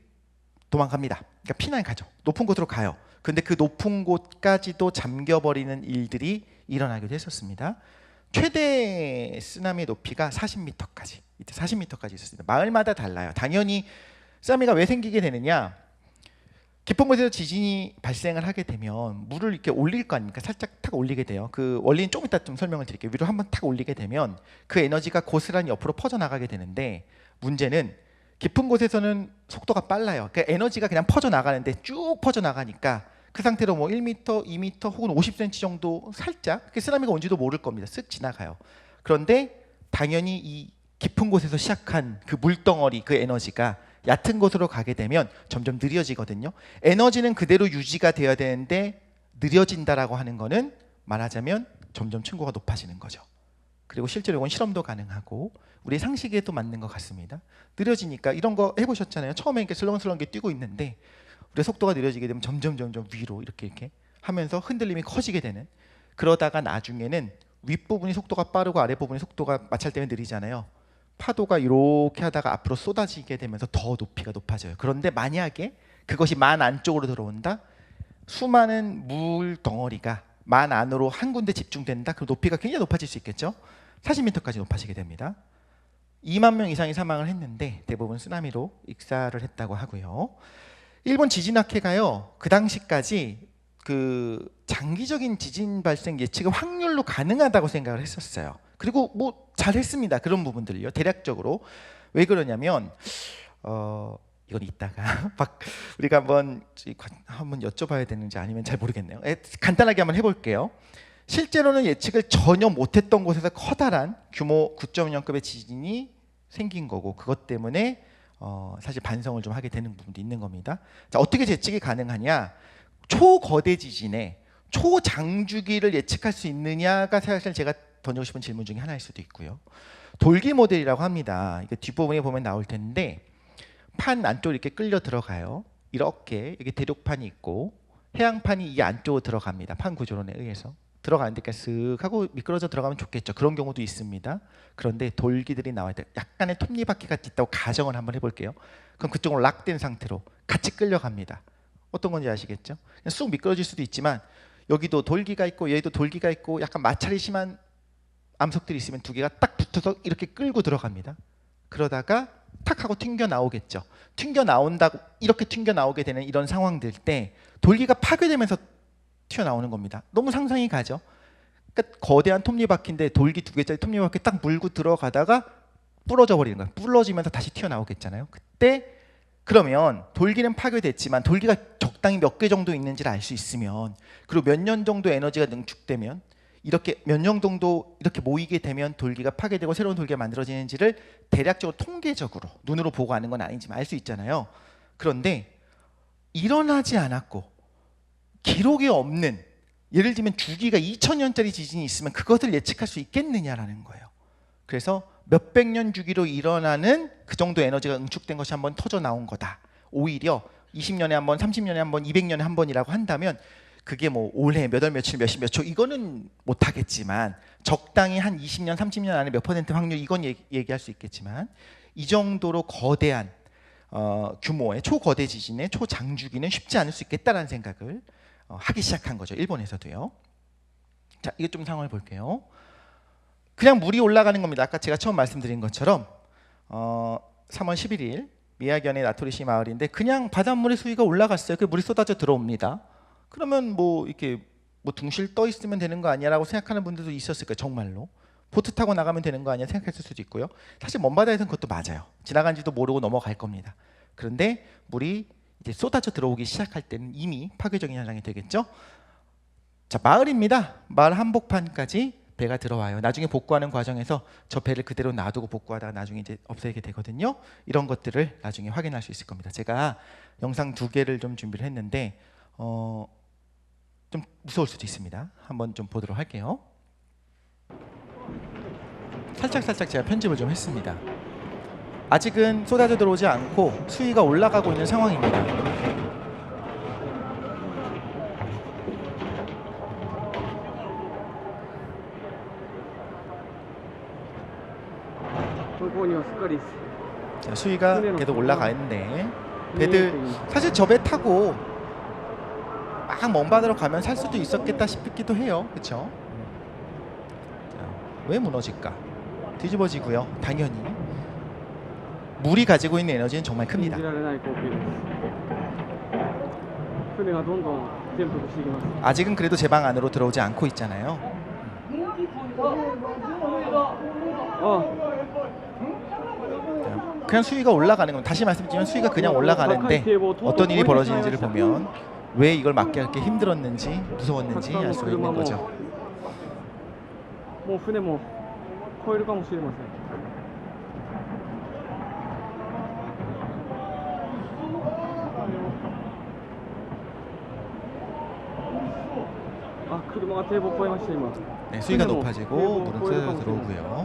도망갑니다. 그러니까 피난 가죠. 높은 곳으로 가요. 근데 그 높은 곳까지도 잠겨버리는 일들이 일어나기도 했었습니다. 최대 쓰나미 높이가 40m까지, 이때 40m까지 있었습니다. 마을마다 달라요. 당연히 쓰나미가 왜 생기게 되느냐? 깊은 곳에서 지진이 발생을 하게 되면 물을 이렇게 올릴 거 아닙니까? 살짝 탁 올리게 돼요. 그 원리는 좀 이따 좀 설명을 드릴게요. 위로 한번 탁 올리게 되면 그 에너지가 고스란히 옆으로 퍼져나가게 되는데, 문제는 깊은 곳에서는 속도가 빨라요. 그 에너지가 그냥 퍼져나가는데 쭉 퍼져나가니까 그 상태로 뭐 1m, 2m 혹은 50cm 정도 살짝 쓰나미가 온지도 모를 겁니다. 쓱 지나가요. 그런데 당연히 이 깊은 곳에서 시작한 그 물덩어리, 그 에너지가 얕은 곳으로 가게 되면 점점 느려지거든요. 에너지는 그대로 유지가 되어야 되는데 느려진다라고 하는 거는 말하자면 점점 층고가 높아지는 거죠. 그리고 실제로 이건 실험도 가능하고 우리 상식에도 맞는 것 같습니다. 느려지니까 이런 거 해보셨잖아요. 처음에 이렇게 슬렁슬렁 뛰고 있는데 우리 속도가 느려지게 되면 점점 위로 이렇게 하면서 흔들림이 커지게 되는, 그러다가 나중에는 윗부분이 속도가 빠르고 아랫부분이 속도가 마찰 때문에 느리잖아요. 파도가 이렇게 하다가 앞으로 쏟아지게 되면서 더 높이가 높아져요. 그런데 만약에 그것이 만 안쪽으로 들어온다? 수많은 물 덩어리가 만 안으로 한 군데 집중된다? 그럼 높이가 굉장히 높아질 수 있겠죠? 40m까지 높아지게 됩니다. 2만 명 이상이 사망을 했는데 대부분 쓰나미로 익사를 했다고 하고요. 일본 지진학회가요, 그 당시까지 그 장기적인 지진 발생 예측은 확률로 가능하다고 생각을 했었어요. 그리고 뭐 잘했습니다. 그런 부분들을요. 대략적으로. 왜 그러냐면 이건 이따가 우리가 한번 여쭤봐야 되는지 아니면 잘 모르겠네요. 간단하게 한번 해볼게요. 실제로는 예측을 전혀 못했던 곳에서 커다란 규모 9.0급의 지진이 생긴 거고, 그것 때문에 사실 반성을 좀 하게 되는 부분도 있는 겁니다. 자, 어떻게 예측이 가능하냐? 초거대 지진의 초장주기를 예측할 수 있느냐가 사실 제가 던지고 싶은 질문 중에 하나일 수도 있고요. 돌기 모델이라고 합니다. 이게 뒷부분에 보면 나올 텐데, 판 안쪽으로 이렇게 끌려 들어가요. 이렇게 여기 대륙판이 있고 해양판이 이 안쪽으로 들어갑니다. 판 구조론에 의해서 들어가는데 쓱 하고 미끄러져 들어가면 좋겠죠. 그런 경우도 있습니다. 그런데 돌기들이 나와야 돼요. 약간의 톱니바퀴가 있다고 가정을 한번 해볼게요. 그럼 그쪽으로 락된 상태로 같이 끌려갑니다. 어떤 건지 아시겠죠? 그냥 쑥 미끄러질 수도 있지만 여기도 돌기가 있고 여기도 돌기가 있고 약간 마찰이 심한 암석들이 있으면 두 개가 딱 붙어서 이렇게 끌고 들어갑니다. 그러다가 탁 하고 튕겨 나오겠죠. 튕겨 나온다고 이렇게 튕겨 나오게 되는 이런 상황들 때 돌기가 파괴되면서 튀어나오는 겁니다. 너무 상상이 가죠. 그러니까 거대한 톱니바퀴인데 돌기 2개짜리 톱니바퀴 딱 물고 들어가다가 부러져 버리는 거예요. 부러지면서 다시 튀어나오겠잖아요. 그때 그러면 돌기는 파괴됐지만 돌기가 적당히 몇 개 정도 있는지를 알 수 있으면, 그리고 몇 년 정도 에너지가 능축되면, 이렇게 몇 년 정도 이렇게 모이게 되면 돌기가 파괴되고 새로운 돌기가 만들어지는지를 대략적으로 통계적으로 눈으로 보고 아는 건 아니지만 알 수 있잖아요. 그런데 일어나지 않았고 기록이 없는, 예를 들면 주기가 2000년짜리 지진이 있으면 그것을 예측할 수 있겠느냐라는 거예요. 그래서 몇백 년 주기로 일어나는 그 정도 에너지가 응축된 것이 한번 터져 나온 거다. 오히려 20년에 한 번, 30년에 한 번, 200년에 한 번이라고 한다면 그게 뭐 올해 몇 월 며칠 몇십 몇 초 이거는 못하겠지만 적당히 한 20년, 30년 안에 몇 퍼센트 확률 이건 얘기할 수 있겠지만 이 정도로 거대한 규모의 초거대 지진의 초장주기는 쉽지 않을 수 있겠다라는 생각을 하기 시작한 거죠. 일본에서도요. 자, 이거 좀 상황을 볼게요. 그냥 물이 올라가는 겁니다. 아까 제가 처음 말씀드린 것처럼 3월 11일 미야견의 나토리시 마을인데 그냥 바닷물의 수위가 올라갔어요. 그 물이 쏟아져 들어옵니다. 그러면 뭐 이렇게 뭐 둥실 떠 있으면 되는 거 아니야라고 생각하는 분들도 있었을 거예요. 정말로 보트 타고 나가면 되는 거 아니야 생각했을 수도 있고요. 사실 먼 바다에서는 그것도 맞아요. 지나간지도 모르고 넘어갈 겁니다. 그런데 물이 이제 쏟아져 들어오기 시작할 때는 이미 파괴적인 현상이 되겠죠. 자, 마을입니다. 마을 한복판까지 배가 들어와요. 나중에 복구하는 과정에서 저 배를 그대로 놔두고 복구하다가 나중에 이제 없애게 되거든요. 이런 것들을 나중에 확인할 수 있을 겁니다. 제가 영상 2개를 좀 준비를 했는데 좀 무서울 수도 있습니다. 한번 좀 보도록 할게요. 살짝 제가 편집을 좀 했습니다. 아직은 쏟아져 들어오지 않고 수위가 올라가고 있는 상황입니다. 자, 수위가 계속 올라가 있는데 배들 사실 저 배 타고 막 먼 바다로 가면 살 수도 있었겠다 싶기도 해요. 그렇죠? 왜 무너질까? 뒤집어지고요. 당연히 물이 가지고 있는 에너지는 정말 큽니다. 아직은 그래도 제 방 안으로 들어오지 않고 있잖아요. 그냥 수위가 올라가는 건, 다시 말씀드리면 수위가 그냥 올라가는데 어떤 일이 벌어지는지를 보면 왜 이걸 막기 할게 힘들었는지 무서웠는지 알 수가 있는 거죠. 네, 수위가 높아지고 물은 쏟아져 들어오고요.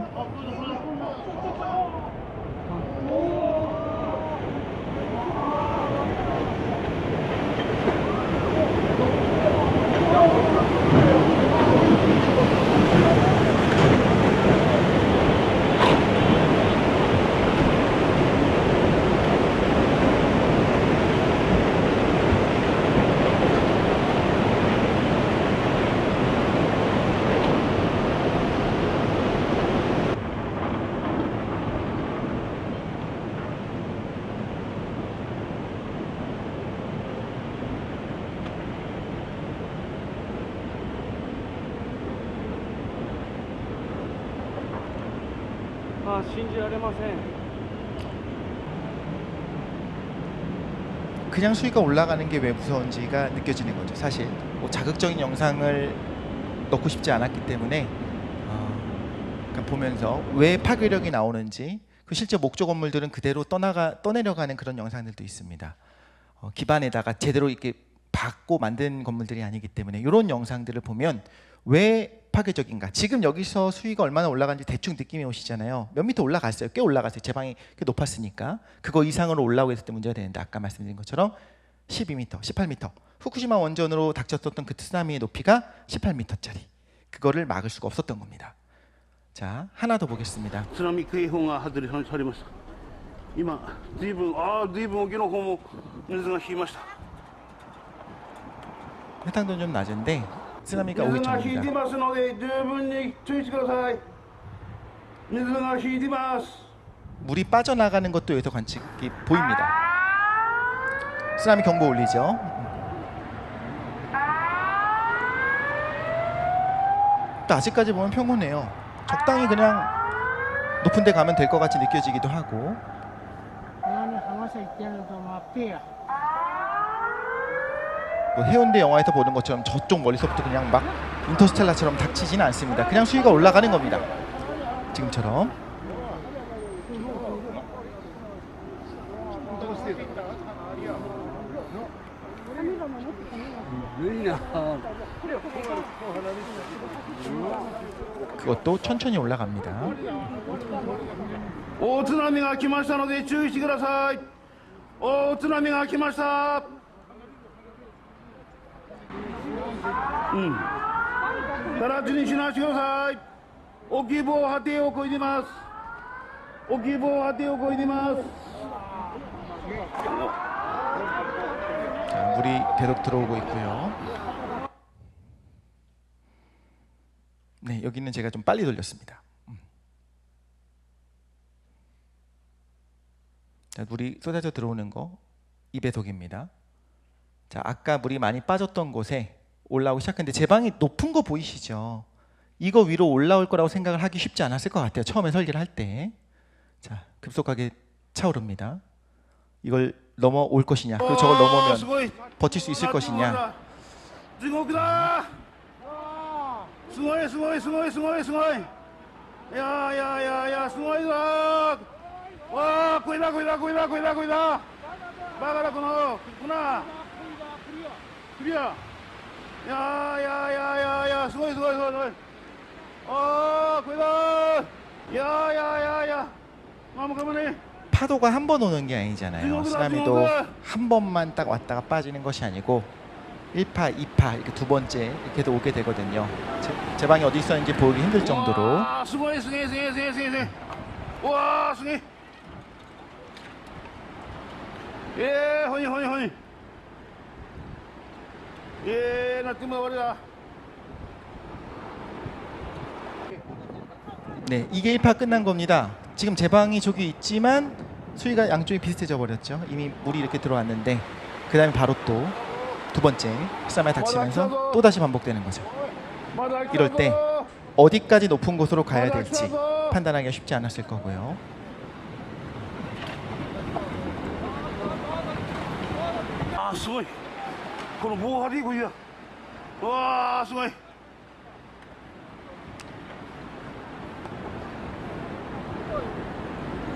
그냥 수위가 올라가는 게 왜 무서운지가 느껴지는 거죠. 사실 뭐 자극적인 영상을 넣고 싶지 않았기 때문에 그러니까 보면서 왜 파괴력이 나오는지, 그 실제 목조 건물들은 그대로 떠내려가는 그런 영상들도 있습니다. 기반에다가 제대로 이렇게 박고 만든 건물들이 아니기 때문에 이런 영상들을 보면 왜 파괴적인가. 지금 여기서 수위가 얼마나 올라간지 대충 느낌이 오시잖아요. 몇 미터 올라갔어요. 꽤 올라갔어요. 제 방이 꽤 높았으니까. 그거 이상으로 올라오게 했을 때 문제가 되는데 아까 말씀드린 것처럼 12m, 18m. 후쿠시마 원전으로 닥쳤었던 그 쓰나미의 높이가 18m짜리. 그거를 막을 수가 없었던 겁니다. 자, 하나 더 보겠습니다. 津波警報が発令されました。今、随分沖の方も水が引きました。 해상도는 좀 낮은데 쓰나미가 오기 水が引いて 전입니다. ますので十分に注意してください。水が引いてます。 물이 빠져나가는 것도 여기서 관측이 보입니다. 쓰나미 경보 울리죠. 또 아직까지 보면 평온해요. 적당히 그냥 높은 데 가면 될 것 같이 느껴지기도 하고. 뭐 해운대 영화에서 보는 것처럼 저쪽 멀리서부터 그냥 막 인터스텔라처럼 닥치지는 않습니다. 그냥 수위가 올라가는 겁니다. 지금처럼. 그것도 천천히 올라갑니다. 大津波が来ましたので注意してください。大津波が来ました。直ちに避難してください。大きい棒波堤を越えています。大きい棒波堤を越えています。 자, 물이 계속 들어오고 있고요. 네, 여기는 제가 좀 빨리 돌렸습니다. 자, 물이 쏟아져 들어오는 거 2배속입니다. 자, 아까 물이 많이 빠졌던 곳에 올라오기 시작했는데 제 방이 높은 거 보이시죠? 이거 위로 올라올 거라고 생각을 하기 쉽지 않았을 것 같아요. 처음에 설계를 할 때. 자, 급속하게 차오릅니다. 이걸 넘어올 것이냐, 그리고 저걸 넘어오면 버틸 수 있을 것이냐. 地獄だ。すごいすごいすごいすごいすごい。いやいやいやいやすごいぞ。わあ、これだこれだこれだこれだこれだ。バカだこのクリア。いやいやいやいやいやすごいすごいすごいすごい。ああ、これだ。いやいやいやいや。まあもうかもね。 파도가 한 번 오는 게 아니잖아요. 쓰나미도 한 번만 딱 왔다가 빠지는 것이 아니고 1파, 2파 이렇게 두 번째 이렇게도 오게 되거든요. 제 방이 어디 있었는지 보기 힘들 정도로. 와, 스고이 스게 스게 스게 스게 스게. 와, 스게. 예, 허니 허니 허니. 예, 나 때문에 버리다. 네, 이게 1파 끝난 겁니다. 지금 제 방이 저기 있지만 수위가 양쪽이 비슷해져 버렸죠. 이미 물이 이렇게 들어왔는데 그 다음에 바로 또 두 번째 쓰나미가 닥치면서 또 다시 반복되는 거죠. 이럴 때 어디까지 높은 곳으로 가야 될지 판단하기가 쉽지 않았을 거고요. 아, 스고이. 그럼 뭐 하디 이거야? 와, 스고이.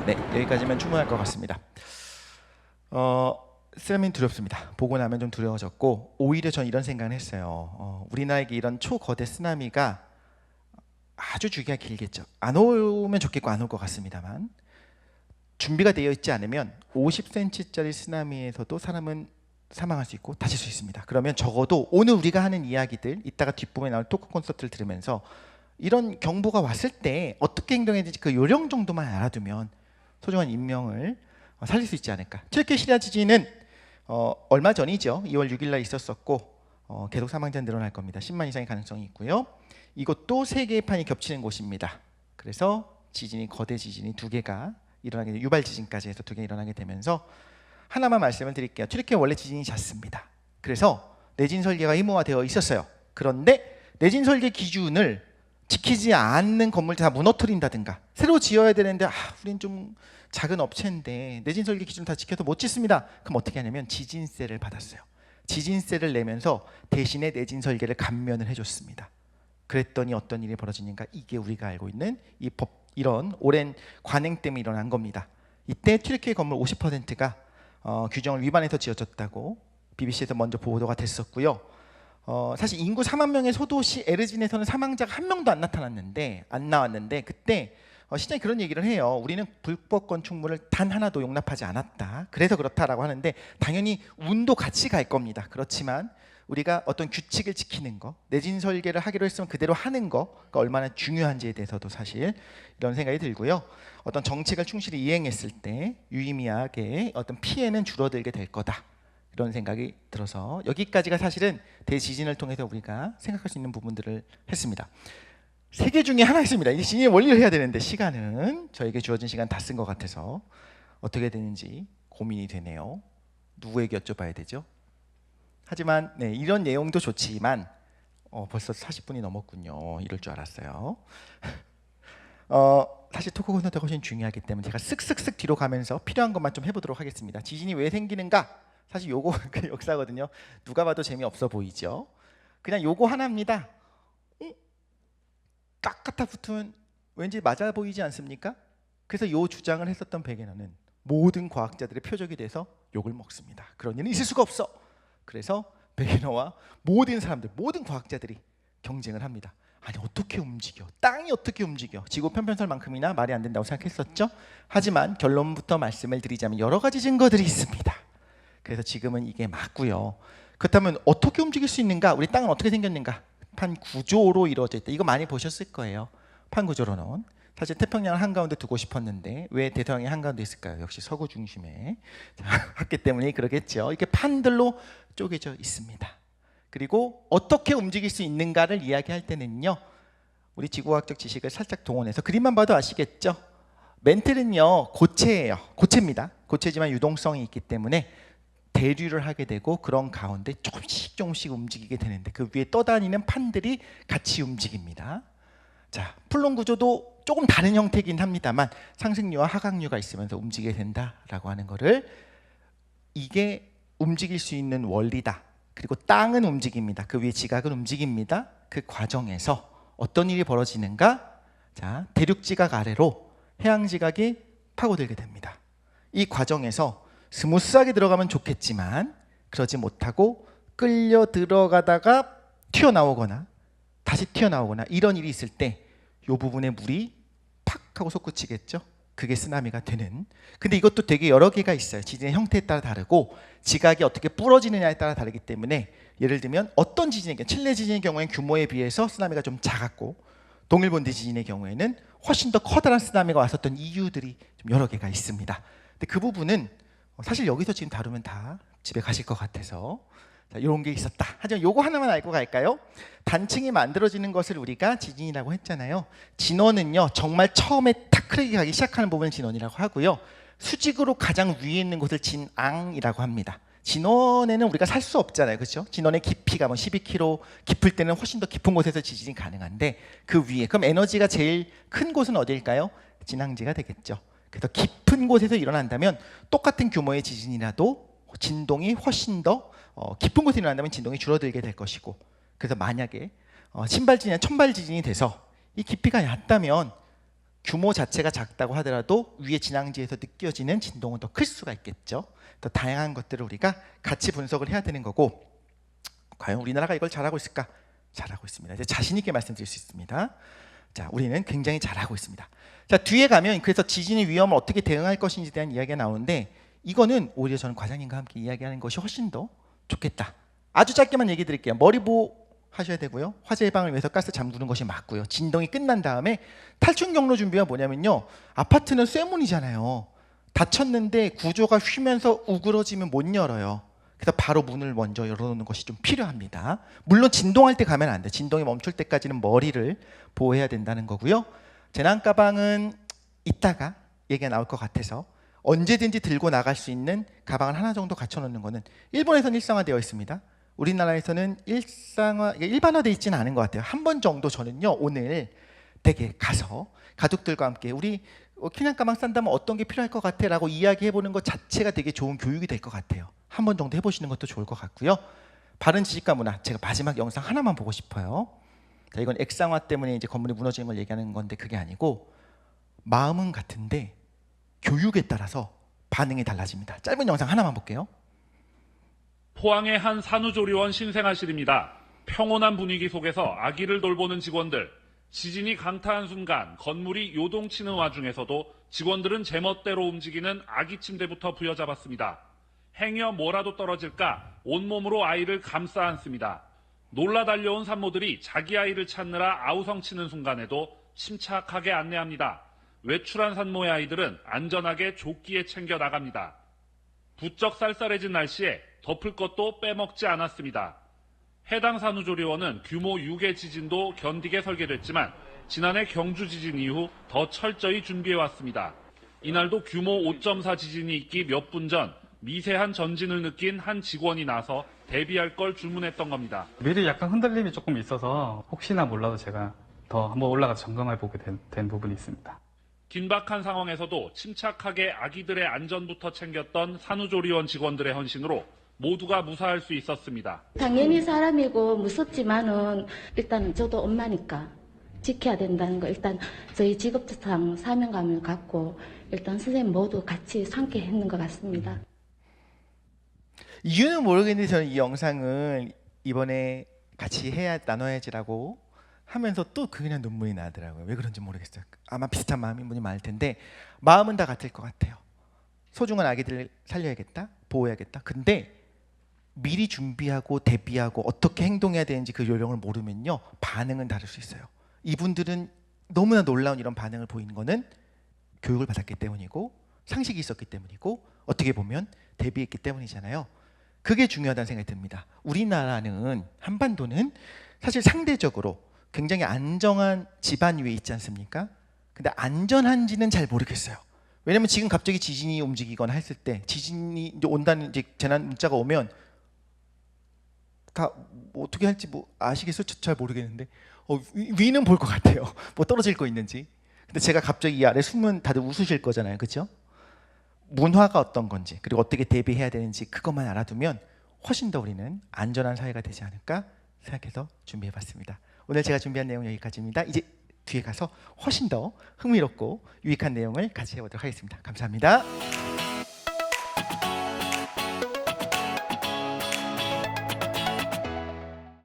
네, 여기까지면 충분할 것 같습니다. 쓰나미는 두렵습니다. 보고 나면 좀 두려워졌고 오히려 전 이런 생각을 했어요. 우리나라에게 이런 초거대 쓰나미가 아주 주기가 길겠죠. 안 오면 좋겠고 안 올 것 같습니다만 준비가 되어 있지 않으면 50cm짜리 쓰나미에서도 사람은 사망할 수 있고 다칠 수 있습니다. 그러면 적어도 오늘 우리가 하는 이야기들, 이따가 뒷부분에 나올 토크 콘서트를 들으면서 이런 경보가 왔을 때 어떻게 행동해야 될지 그 요령 정도만 알아두면 소중한 인명을 살릴 수 있지 않을까. 튀르키예 시리아 지진은 얼마 전이죠. 2월 6일 날 있었었고 계속 사망자는 늘어날 겁니다. 10만 이상의 가능성이 있고요. 이것도 세 개의 판이 겹치는 곳입니다. 그래서 지진이 거대 지진이 두 개가 일어나게, 유발 지진까지 해서 두 개 일어나게 되면서 하나만 말씀을 드릴게요. 튀르키예 원래 지진이 잦습니다. 그래서 내진 설계가 의무화되어 있었어요. 그런데 내진 설계 기준을 지키지 않는 건물들 다 무너뜨린다든가 새로 지어야 되는데 우린 좀 작은 업체인데 내진 설계 기준 다 지켜서 못 짓습니다. 그럼 어떻게 하냐면 지진세를 받았어요. 지진세를 내면서 대신에 내진 설계를 감면을 해줬습니다. 그랬더니 어떤 일이 벌어지는가? 이게 우리가 알고 있는 이 이런 오랜 관행 때문에 일어난 겁니다. 이때 튀르키예 건물 50%가 규정을 위반해서 지어졌다고 BBC에서 먼저 보도가 됐었고요. 사실 인구 4만 명의 소도시 에르진에서는 사망자가 한 명도 안 나왔는데 그때 시장이 그런 얘기를 해요. 우리는 불법 건축물을 단 하나도 용납하지 않았다. 그래서 그렇다라고 하는데 당연히 운도 같이 갈 겁니다. 그렇지만 우리가 어떤 규칙을 지키는 거, 내진 설계를 하기로 했으면 그대로 하는 거가 얼마나 중요한지에 대해서도 사실 이런 생각이 들고요. 어떤 정책을 충실히 이행했을 때 유의미하게 어떤 피해는 줄어들게 될 거다. 이런 생각이 들어서 여기까지가 사실은 대지진을 통해서 우리가 생각할 수 있는 부분들을 했습니다. 세 개 중에 하나 있습니다. 이 지진의 원리를 해야 되는데 시간은 저에게 주어진 시간 다 쓴 것 같아서 어떻게 되는지 고민이 되네요. 누구에게 여쭤봐야 되죠? 하지만 네, 이런 내용도 좋지만 벌써 40분이 넘었군요. 이럴 줄 알았어요. 사실 토크 콘서트가 훨씬 중요하기 때문에 제가 쓱쓱쓱 뒤로 가면서 필요한 것만 좀 해보도록 하겠습니다. 지진이 왜 생기는가? 사실 요거 그 역사거든요. 누가 봐도 재미없어 보이죠? 그냥 요거 하나입니다. 딱 갖다 붙으면 왠지 맞아 보이지 않습니까? 그래서 요 주장을 했었던 베게너는 모든 과학자들의 표적이 돼서 욕을 먹습니다. 그런 일은 있을 수가 없어. 그래서 베게너와 모든 사람들, 모든 과학자들이 경쟁을 합니다. 아니 어떻게 움직여? 땅이 어떻게 움직여? 지구 편편설만큼이나 말이 안 된다고 생각했었죠. 하지만 결론부터 말씀을 드리자면 여러 가지 증거들이 있습니다. 그래서 지금은 이게 맞고요. 그렇다면 어떻게 움직일 수 있는가? 우리 땅은 어떻게 생겼는가? 판 구조로 이루어져 있다. 이거 많이 보셨을 거예요. 판 구조로는 사실 태평양을 한가운데 두고 싶었는데 왜 대서양이 한가운데 있을까요? 역시 서구 중심에 했기 때문에 그러겠죠. 이렇게 판들로 쪼개져 있습니다. 그리고 어떻게 움직일 수 있는가를 이야기할 때는요, 우리 지구과학적 지식을 살짝 동원해서 그림만 봐도 아시겠죠? 멘틀은요 고체예요. 고체입니다. 고체지만 유동성이 있기 때문에 대류를 하게 되고 그런 가운데 조금씩 움직이게 되는데 그 위에 떠다니는 판들이 같이 움직입니다. 자, 플론 구조도 조금 다른 형태이긴 합니다만 상승류와 하강류가 있으면서 움직이게 된다라고 하는 거를, 이게 움직일 수 있는 원리다. 그리고 땅은 움직입니다. 그 위에 지각은 움직입니다. 그 과정에서 어떤 일이 벌어지는가? 자, 대륙지각 아래로 해양지각이 파고들게 됩니다. 이 과정에서 스무스하게 들어가면 좋겠지만 그러지 못하고 끌려 들어가다가 튀어나오거나 다시 튀어나오거나 이런 일이 있을 때 이 부분에 물이 팍 하고 솟구치겠죠. 그게 쓰나미가 되는. 근데 이것도 되게 여러 개가 있어요. 지진의 형태에 따라 다르고 지각이 어떻게 부러지느냐에 따라 다르기 때문에, 예를 들면 어떤 지진의 칠레 지진의 경우에는 규모에 비해서 쓰나미가 좀 작았고 동일본드 지진의 경우에는 훨씬 더 커다란 쓰나미가 왔었던 이유들이 좀 여러 개가 있습니다. 근데 그 부분은 사실 여기서 지금 다루면 다 집에 가실 것 같아서 자, 이런 게 있었다. 하지만 요거 하나만 알고 갈까요? 단층이 만들어지는 것을 우리가 지진이라고 했잖아요. 진원은요 정말 처음에 탁 크게 가기 시작하는 부분을 진원이라고 하고요, 수직으로 가장 위에 있는 곳을 진앙이라고 합니다. 진원에는 우리가 살 수 없잖아요, 그렇죠? 진원의 깊이가 뭐 12km, 깊을 때는 훨씬 더 깊은 곳에서 지진이 가능한데 그 위에, 그럼 에너지가 제일 큰 곳은 어디일까요? 진앙지가 되겠죠. 그래서 깊은 곳에서 일어난다면 똑같은 규모의 지진이라도 진동이 훨씬 더 깊은 곳에 일어난다면 진동이 줄어들게 될 것이고, 그래서 만약에 신발지진이나 천발지진이 돼서 이 깊이가 얕다면 규모 자체가 작다고 하더라도 위에 진앙지에서 느껴지는 진동은 더 클 수가 있겠죠. 더 다양한 것들을 우리가 같이 분석을 해야 되는 거고, 과연 우리나라가 이걸 잘하고 있을까? 잘하고 있습니다. 이제 자신 있게 말씀드릴 수 있습니다. 자, 우리는 굉장히 잘하고 있습니다. 자, 뒤에 가면 그래서 지진의 위험을 어떻게 대응할 것인지에 대한 이야기가 나오는데, 이거는 오히려 저는 과장님과 함께 이야기하는 것이 훨씬 더 좋겠다. 아주 짧게만 얘기 드릴게요. 머리 보호 하셔야 되고요. 화재 예방을 위해서 가스 잠그는 것이 맞고요. 진동이 끝난 다음에 탈출 경로 준비가 뭐냐면요, 아파트는 쇠문이잖아요. 닫혔는데 구조가 휘면서 우그러지면 못 열어요. 그래서 바로 문을 먼저 열어놓는 것이 좀 필요합니다. 물론 진동할 때 가면 안 돼. 진동이 멈출 때까지는 머리를 보호해야 된다는 거고요. 재난 가방은 이따가 얘기가 나올 것 같아서 언제든지 들고 나갈 수 있는 가방을 하나 정도 갖춰놓는 거는, 일본에서는 일상화되어 있습니다. 우리나라에서는 일반화되어 있지는 않은 것 같아요. 한 번 정도 저는요 오늘 댁에 가서 가족들과 함께 우리 그냥 가방 싼다면 어떤 게 필요할 것 같아? 라고 이야기해보는 것 자체가 되게 좋은 교육이 될 것 같아요. 한 번 정도 해보시는 것도 좋을 것 같고요. 바른 지식과 문화, 제가 마지막 영상 하나만 보고 싶어요. 자, 이건 액상화 때문에 이제 건물이 무너지는 걸 얘기하는 건데 그게 아니고, 마음은 같은데 교육에 따라서 반응이 달라집니다. 짧은 영상 하나만 볼게요. 포항의 한 산후조리원 신생아실입니다. 평온한 분위기 속에서 아기를 돌보는 직원들. 지진이 강타한 순간 건물이 요동치는 와중에서도 직원들은 제멋대로 움직이는 아기 침대부터 부여잡았습니다. 행여 뭐라도 떨어질까 온몸으로 아이를 감싸 안습니다. 놀라 달려온 산모들이 자기 아이를 찾느라 아우성치는 순간에도 침착하게 안내합니다. 외출한 산모의 아이들은 안전하게 조끼에 챙겨 나갑니다. 부쩍 쌀쌀해진 날씨에 덮을 것도 빼먹지 않았습니다. 해당 산후조리원은 규모 6의 지진도 견디게 설계됐지만 지난해 경주 지진 이후 더 철저히 준비해왔습니다. 이날도 규모 5.4 지진이 있기 몇 분 전 미세한 전진을 느낀 한 직원이 나서 대비할 걸 주문했던 겁니다. 미리 약간 흔들림이 조금 있어서 혹시나 몰라도 제가 더 한번 올라가서 점검해 보게 된 부분이 있습니다. 긴박한 상황에서도 침착하게 아기들의 안전부터 챙겼던 산후조리원 직원들의 헌신으로 모두가 무사할 수 있었습니다. 당연히 사람이고 무섭지만은 일단 저도 엄마니까 지켜야 된다는 거 일단 저희 직업상 사명감을 갖고 일단 선생님 모두 같이 함께 했는 것 같습니다. 이유는 모르겠는데 저는 이 영상을 이번에 같이 해야 나눠야지라고 하면서 또 그냥 눈물이 나더라고요. 왜 그런지 모르겠어요. 아마 비슷한 마음인 분이 많을 텐데 마음은 다 같을 것 같아요. 소중한 아기들을 살려야겠다, 보호해야겠다. 근데 미리 준비하고 대비하고 어떻게 행동해야 되는지 그 요령을 모르면요 반응은 다를 수 있어요. 이분들은 너무나 놀라운 이런 반응을 보이는 거는 교육을 받았기 때문이고 상식이 있었기 때문이고 어떻게 보면 대비했기 때문이잖아요. 그게 중요하다는 생각이 듭니다. 우리나라는 한반도는 사실 상대적으로 굉장히 안정한 지반 위에 있지 않습니까? 근데 안전한지는 잘 모르겠어요. 왜냐면 지금 갑자기 지진이 움직이거나 했을 때 지진이 이제 온다는 이제 재난 문자가 오면 다 뭐 어떻게 할지 뭐 아시겠어요? 잘 모르겠는데 위는 볼 것 같아요. 뭐 떨어질 거 있는지. 근데 제가 갑자기 이 아래 숨은 다들 웃으실 거잖아요, 그렇죠? 문화가 어떤 건지 그리고 어떻게 대비해야 되는지 그것만 알아두면 훨씬 더 우리는 안전한 사회가 되지 않을까 생각해서 준비해봤습니다. 오늘 제가 준비한 내용 여기까지입니다. 이제 뒤에 가서 훨씬 더 흥미롭고 유익한 내용을 같이 해보도록 하겠습니다. 감사합니다.